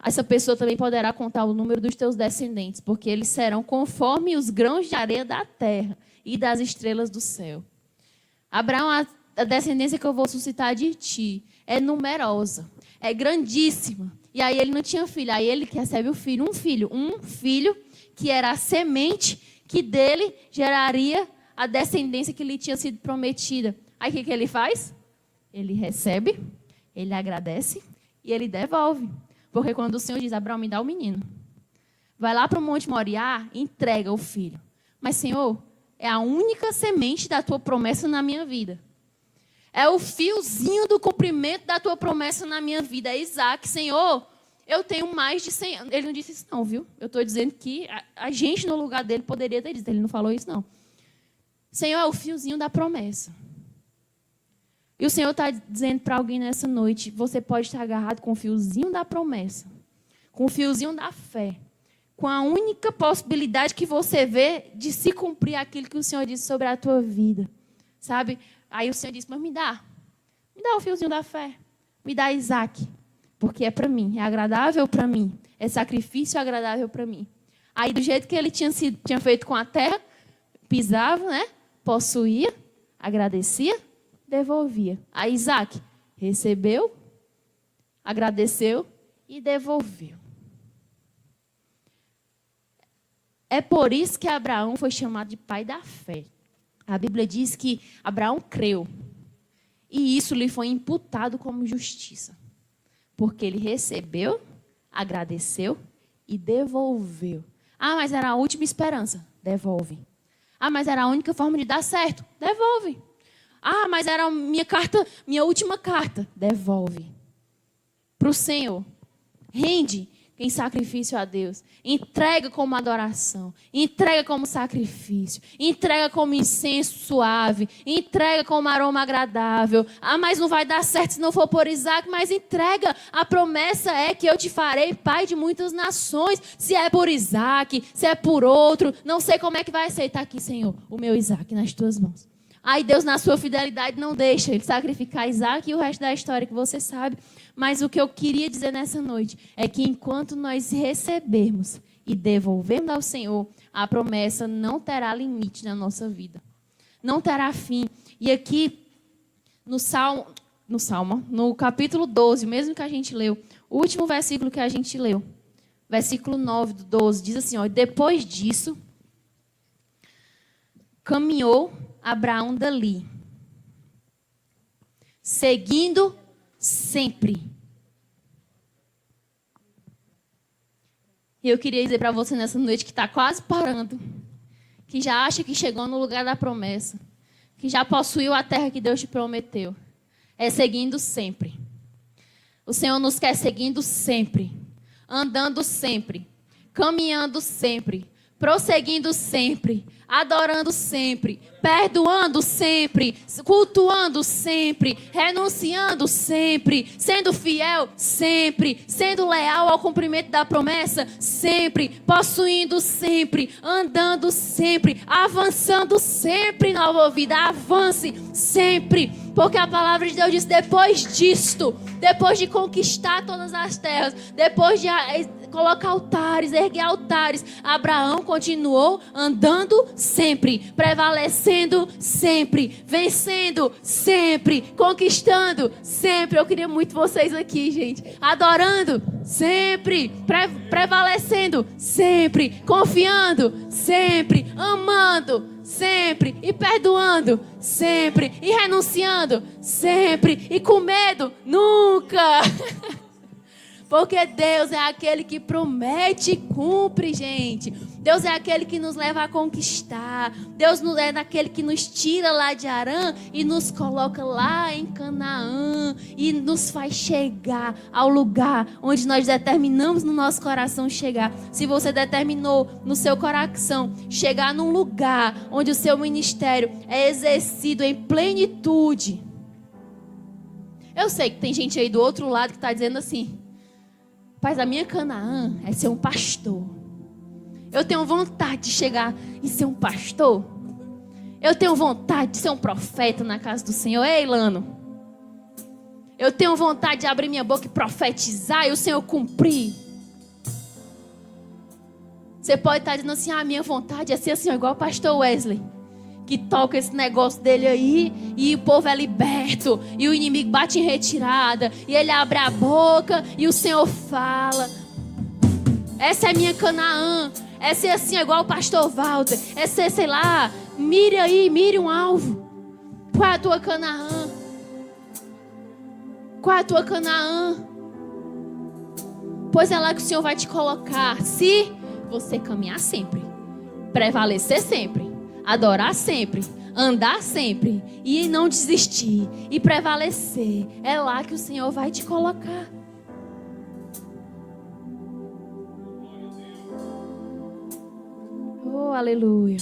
Speaker 1: essa pessoa também poderá contar o número dos teus descendentes, porque eles serão conforme os grãos de areia da terra e das estrelas do céu. Abraão, a descendência que eu vou suscitar de ti é numerosa, é grandíssima. E aí ele não tinha filho, aí ele recebe um filho que era a semente que dele geraria a descendência que lhe tinha sido prometida. Aí o que ele faz? Ele recebe, ele agradece e ele devolve. Porque quando o Senhor diz, Abraão, me dá o menino, vai lá para o Monte Moriá e entrega o filho. Mas, Senhor, é a única semente da tua promessa na minha vida. É o fiozinho do cumprimento da tua promessa na minha vida. É Isaac, Senhor, eu tenho mais de 100 anos. Ele não disse isso não, viu? Eu estou dizendo que a gente no lugar dele poderia ter dito. Ele não falou isso não. Senhor, é o fiozinho da promessa. E o Senhor está dizendo para alguém nessa noite, você pode estar agarrado com o fiozinho da promessa, com o fiozinho da fé, com a única possibilidade que você vê de se cumprir aquilo que o Senhor disse sobre a tua vida. Sabe? Aí o Senhor disse, mas me dá o fiozinho da fé, me dá Isaac, porque é para mim, é agradável para mim, é sacrifício agradável para mim. Aí do jeito que ele tinha feito com a terra, pisava, né? Possuía, agradecia, devolvia. Aí Isaac recebeu, agradeceu e devolveu. É por isso que Abraão foi chamado de pai da fé. A Bíblia diz que Abraão creu. E isso lhe foi imputado como justiça. Porque ele recebeu, agradeceu e devolveu. Ah, mas era a última esperança. Devolve. Ah, mas era a única forma de dar certo. Devolve. Ah, mas era a minha última carta. Devolve. Para o Senhor. Rende em sacrifício a Deus. Entrega como adoração. Entrega como sacrifício. Entrega como incenso suave. Entrega como aroma agradável. Ah, mas não vai dar certo se não for por Isaac. Mas entrega. A promessa é que eu te farei pai de muitas nações. Se é por Isaac, se é por outro. Não sei como é que vai ser. Está aqui, Senhor, o meu Isaac nas tuas mãos. Aí Deus, na sua fidelidade, não deixa ele sacrificar Isaac e o resto da história que você sabe. Mas o que eu queria dizer nessa noite é que enquanto nós recebermos e devolvermos ao Senhor, a promessa não terá limite na nossa vida. Não terá fim. E aqui, no capítulo 12, mesmo que a gente leu, o último versículo que a gente leu, versículo 9 do 12, diz assim, ó, depois disso, caminhou Abraão dali, seguindo sempre. E eu queria dizer para você nessa noite que está quase parando, que já acha que chegou no lugar da promessa, que já possuiu a terra que Deus te prometeu. É seguindo sempre. O Senhor nos quer seguindo sempre, andando sempre, caminhando sempre, prosseguindo sempre, adorando sempre, perdoando sempre, cultuando sempre, renunciando sempre, sendo fiel sempre, sendo leal ao cumprimento da promessa sempre, possuindo sempre, andando sempre, avançando sempre na nova vida. Avance sempre, porque a palavra de Deus diz, depois disto, depois de conquistar todas as terras, depois de colocar altares, erguer altares, Abraão continuou andando sempre, prevalecendo sempre, vencendo sempre, conquistando sempre. Eu queria muito vocês aqui, gente, adorando sempre, prevalecendo sempre, confiando sempre, amando sempre, e perdoando sempre, e renunciando sempre, e com medo nunca. Porque Deus é aquele que promete e cumpre, gente. Deus é aquele que nos leva a conquistar. Deus é aquele que nos tira lá de Harã e nos coloca lá em Canaã. E nos faz chegar ao lugar onde nós determinamos no nosso coração chegar. Se você determinou no seu coração chegar num lugar onde o seu ministério é exercido em plenitude. Eu sei que tem gente aí do outro lado que está dizendo assim, Paz, a minha Canaã é ser um pastor. Eu tenho vontade de chegar e ser um pastor. Eu tenho vontade de ser um profeta na casa do Senhor. Ei, Lano. Eu tenho vontade de abrir minha boca e profetizar e o Senhor cumprir. Você pode estar dizendo assim, a minha vontade é ser assim, igual o pastor Wesley, que toca esse negócio dele aí e o povo é liberto e o inimigo bate em retirada e ele abre a boca e o Senhor fala. Essa é minha Canaã. É ser assim, igual o pastor Walter. É ser, sei lá, mire um alvo. Qual é a tua Canaã? Qual é a tua Canaã? Pois é lá que o Senhor vai te colocar, se você caminhar sempre, prevalecer sempre, adorar sempre, andar sempre e não desistir e prevalecer. É lá que o Senhor vai te colocar. Oh, aleluia.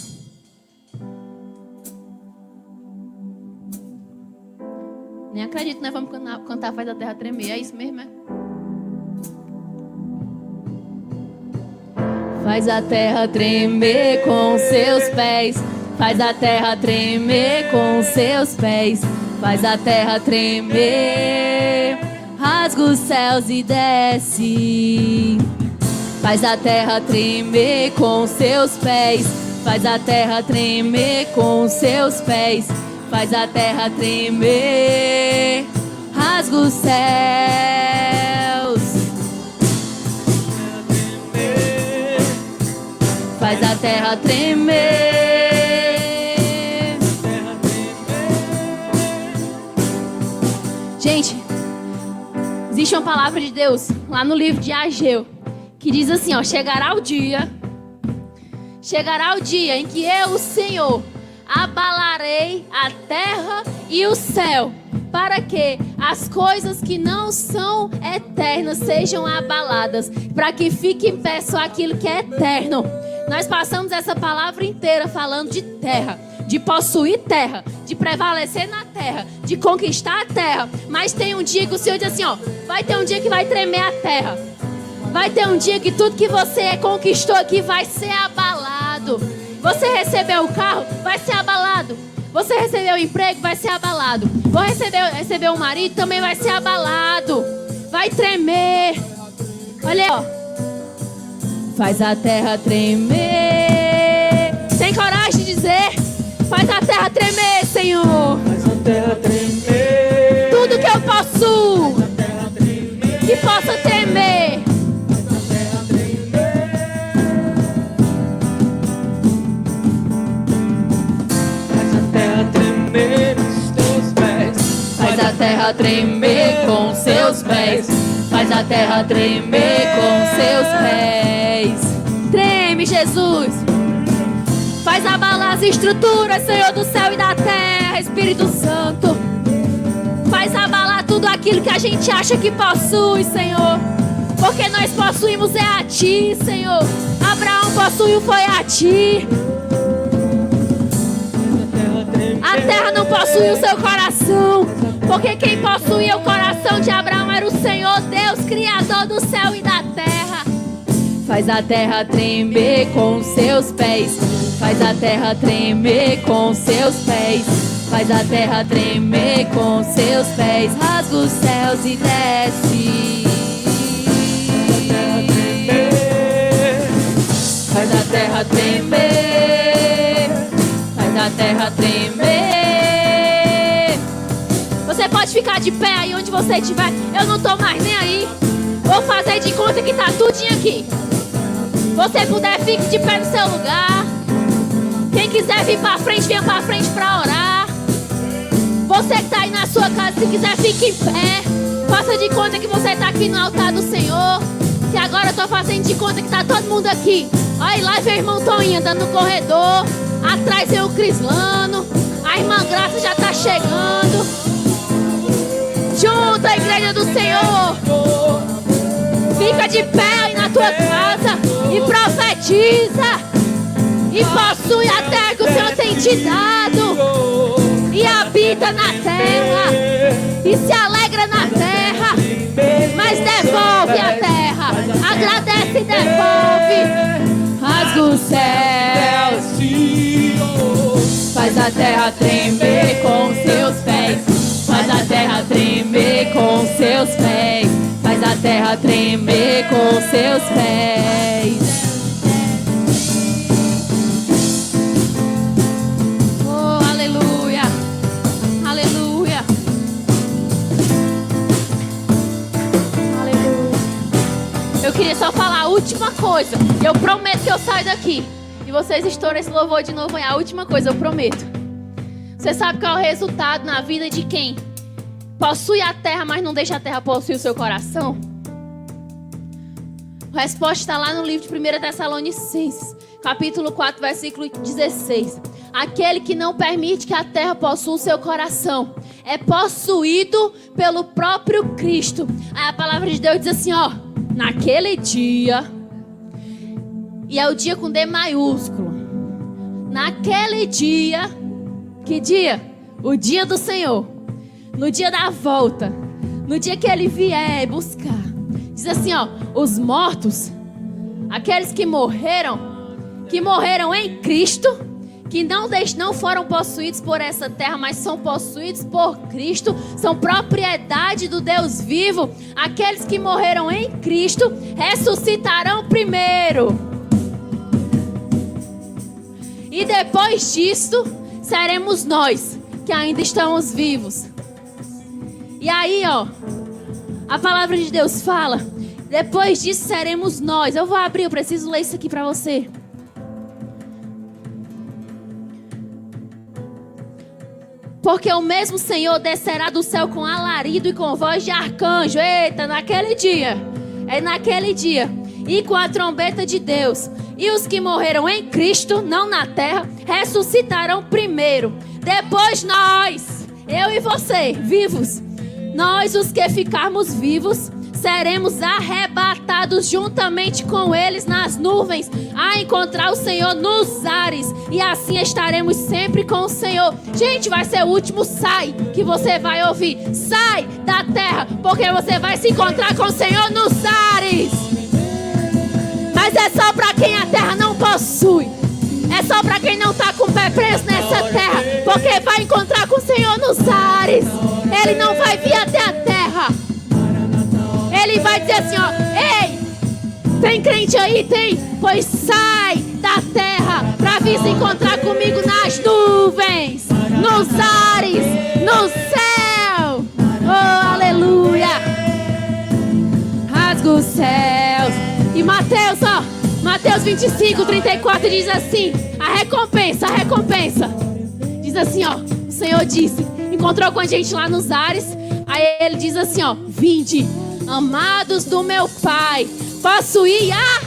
Speaker 1: Nem acredito que nós vamos cantar Faz a Terra Tremer. É isso mesmo, é? Faz a terra tremer com seus pés. Faz a terra tremer com seus pés. Faz a terra tremer. Rasga os céus e desce. Faz a terra tremer com seus pés. Faz a terra tremer com seus pés. Faz a terra tremer. Rasga os céus. Faz a terra tremer. Gente, existe uma palavra de Deus lá no livro de Ageu que diz assim, ó, chegará o dia em que eu, o Senhor, abalarei a terra e o céu, para que as coisas que não são eternas sejam abaladas, para que fique em pé só aquilo que é eterno. Nós passamos essa palavra inteira falando de terra, de possuir terra, de prevalecer na terra, de conquistar a terra. Mas tem um dia que o Senhor diz assim, ó, vai ter um dia que vai tremer a terra. Vai ter um dia que tudo que você conquistou aqui vai ser abalado. Você recebeu o carro, vai ser abalado. Você recebeu o emprego, vai ser abalado. Você recebeu o marido, também vai ser abalado. Vai tremer. Olha aí, ó. faz a terra tremer. Tem coragem de dizer? Faz a terra tremer, Senhor.
Speaker 2: Faz a terra tremer.
Speaker 1: Tudo que eu possuo, que possa tremer.
Speaker 2: Faz a terra tremer os teus pés.
Speaker 1: Faz a terra tremer com seus pés. Faz a terra tremer com seus pés. Treme, Jesus. Faz abalar as estruturas, Senhor do céu e da terra, Espírito Santo. Faz abalar tudo aquilo que a gente acha que possui, Senhor. Porque nós possuímos é a Ti, Senhor. Abraão possuiu foi a Ti. A terra não possui o seu coração. Porque quem possuía o coração de Abraão era o Senhor Deus, Criador do céu e da terra. Faz a terra tremer com seus pés. Faz a terra tremer com seus pés. Faz a terra tremer com seus pés. Rasga os céus e desce. Faz a terra tremer. Faz a terra tremer. Você pode ficar de pé aí onde você estiver. Eu não tô mais nem aí. Vou fazer de conta que tá tudinho aqui. Você puder, fique de pé no seu lugar. Quem quiser vir pra frente, venha pra frente pra orar. Você que tá aí na sua casa, se quiser, fique em pé. Faça de conta que você tá aqui no altar do Senhor. Que agora eu tô fazendo de conta que tá todo mundo aqui. Olha lá, vem o irmão Toninho andando no corredor. Atrás vem o Crislano. A irmã Graça já tá chegando. Junto à igreja do Senhor. Fica de pé aí na tua casa e profetiza. E possui a terra que o Senhor tem te dado. E habita na terra. E se alegra na terra. Mas devolve a terra. Agradece e devolve. Rasga os céus. Faz a terra tremer com seus pés. Faz a terra tremer com seus pés. Faz a terra tremer com seus pés. Oh, aleluia. Aleluia. Aleluia. Eu queria só falar a última coisa. Eu prometo que eu saio daqui. E vocês estouram esse louvor de novo. É a última coisa, eu prometo. Você sabe qual é o resultado na vida de quem possui a terra, mas não deixa a terra possuir o seu coração? A resposta está lá no livro de 1 Tessalonicenses, capítulo 4, versículo 16. Aquele que não permite que a terra possua o seu coração é possuído pelo próprio Cristo. Aí a palavra de Deus diz assim, ó. Naquele dia, e é o dia com D maiúsculo. Naquele dia, que dia? O dia do Senhor. No dia da volta, no dia que Ele vier buscar. Diz assim, ó, os mortos, aqueles que morreram em Cristo, que não foram possuídos por essa terra, mas são possuídos por Cristo, são propriedade do Deus vivo. Aqueles que morreram em Cristo ressuscitarão primeiro. E depois disso, seremos nós que ainda estamos vivos. E aí, ó, a palavra de Deus fala, depois disso seremos nós. Eu vou abrir, eu preciso ler isso aqui para você. Porque o mesmo Senhor descerá do céu com alarido e com voz de arcanjo. Eita, naquele dia. É naquele dia. E com a trombeta de Deus. E os que morreram em Cristo, não na terra, ressuscitarão primeiro. Depois nós, eu e você, vivos. Nós, os que ficarmos vivos, seremos arrebatados juntamente com eles nas nuvens, a encontrar o Senhor nos ares. E assim estaremos sempre com o Senhor. Gente, vai ser o último sai que você vai ouvir. Sai da terra, porque você vai se encontrar com o Senhor nos ares. Mas é só para quem a terra não possui. É só para quem não está com o pé preso nessa terra, porque vai encontrar com o Senhor nos ares. Ele não vai vir até a terra. Ele vai dizer assim, ó, ei, Tem crente aí? Tem? Pois sai da terra para vir se encontrar comigo nas nuvens, nos ares, no céu. Oh, aleluia. Rasga os céus. E Mateus, ó, Mateus 25, 34 diz assim: a recompensa. Diz assim, ó, o Senhor disse, encontrou com a gente lá nos ares. Aí ele diz assim, ó: vinde, amados do meu Pai, possuir a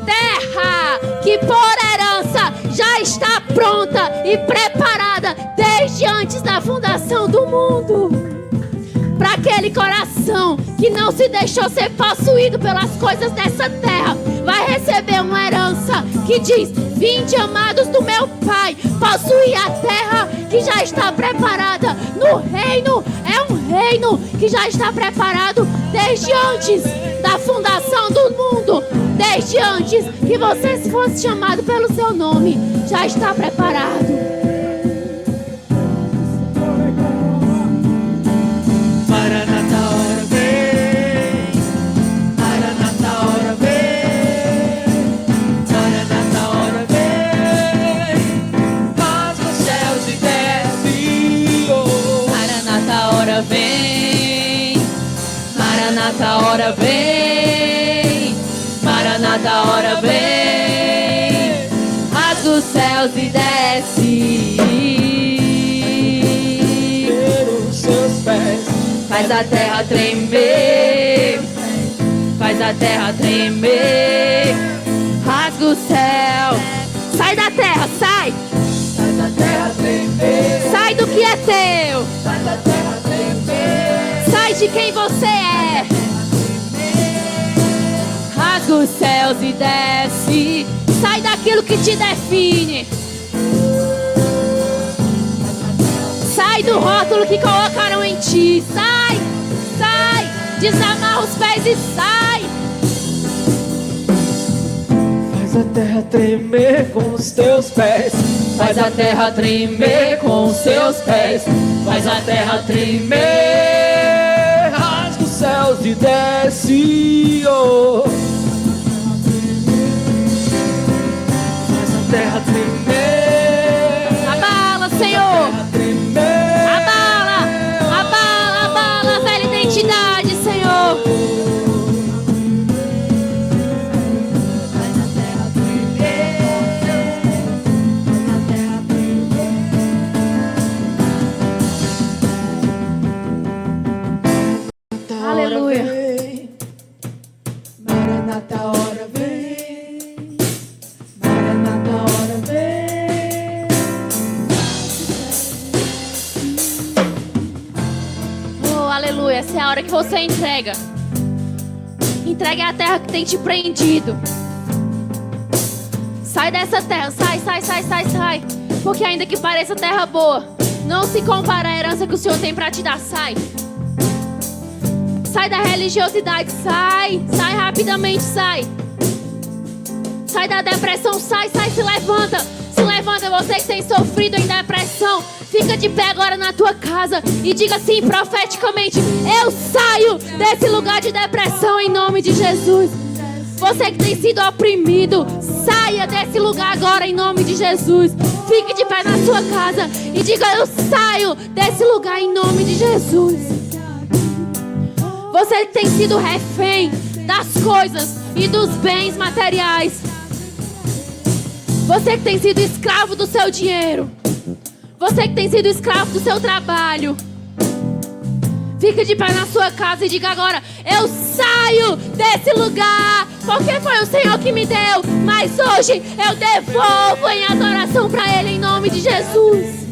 Speaker 1: terra que por herança já está pronta e preparada desde antes da fundação do mundo. Para aquele coração que não se deixou ser possuído pelas coisas dessa terra, vai receber uma herança que diz: vinde, amados do meu Pai, possuir a terra que já está preparada no reino. É um reino que já está preparado desde antes da fundação do mundo. Desde antes que você fosse chamado pelo seu nome, já está preparado.
Speaker 2: Maranata, ora vem. Maranata, ora vem. Maranata, ora vem. Rasga os céus e desce. Oh.
Speaker 1: Maranata, ora vem. Maranata, ora vem. Maranata, ora vem. Rasga os céus e desce.
Speaker 2: Os seus pés.
Speaker 1: Faz a terra tremer, faz a terra tremer, rasga o céu. Sai da terra, sai.
Speaker 2: Faz a terra tremer.
Speaker 1: Sai do que é teu.
Speaker 2: Faz a terra tremer.
Speaker 1: Sai de quem você é. Rasga os céus e desce. Sai daquilo que te define. Sai do rótulo que colocaram em ti. Sai, sai. Desamarra os pés e sai.
Speaker 2: Faz a terra tremer com os teus pés.
Speaker 1: Faz a terra tremer com os seus pés.
Speaker 2: Faz a terra tremer. Rasga os céus e desce. Oh. Faz a terra tremer.
Speaker 1: Abala, Senhor. Abala, abala, abala a velha identidade, Senhor.
Speaker 2: Faz a terra tremer. Faz a terra tremer.
Speaker 1: Aleluia.
Speaker 2: Maranata, hora vem. Maranata, hora vem.
Speaker 1: Oh, aleluia. Essa é a hora que você entrega. Entregue a terra que tem te prendido. Sai dessa terra. Sai, sai, sai, sai, sai. Porque ainda que pareça terra boa, não se compara à herança que o Senhor tem para te dar. Sai. Sai da religiosidade. Sai. Sai rapidamente. Sai. Sai da depressão. Sai, sai. Se levanta. Se levanta. Você que tem sofrido em depressão, fica de pé agora na tua casa e diga assim profeticamente: eu saio desse lugar de depressão em nome de Jesus. Você que tem sido oprimido, saia desse lugar agora em nome de Jesus. Fique de pé na sua casa e diga: eu saio desse lugar em nome de Jesus. Você que tem sido refém das coisas e dos bens materiais. Você que tem sido escravo do seu dinheiro. Você que tem sido escravo do seu trabalho. Fique de pé na sua casa e diga agora: eu saio desse lugar, porque foi o Senhor que me deu, mas hoje eu devolvo em adoração para Ele em nome de Jesus.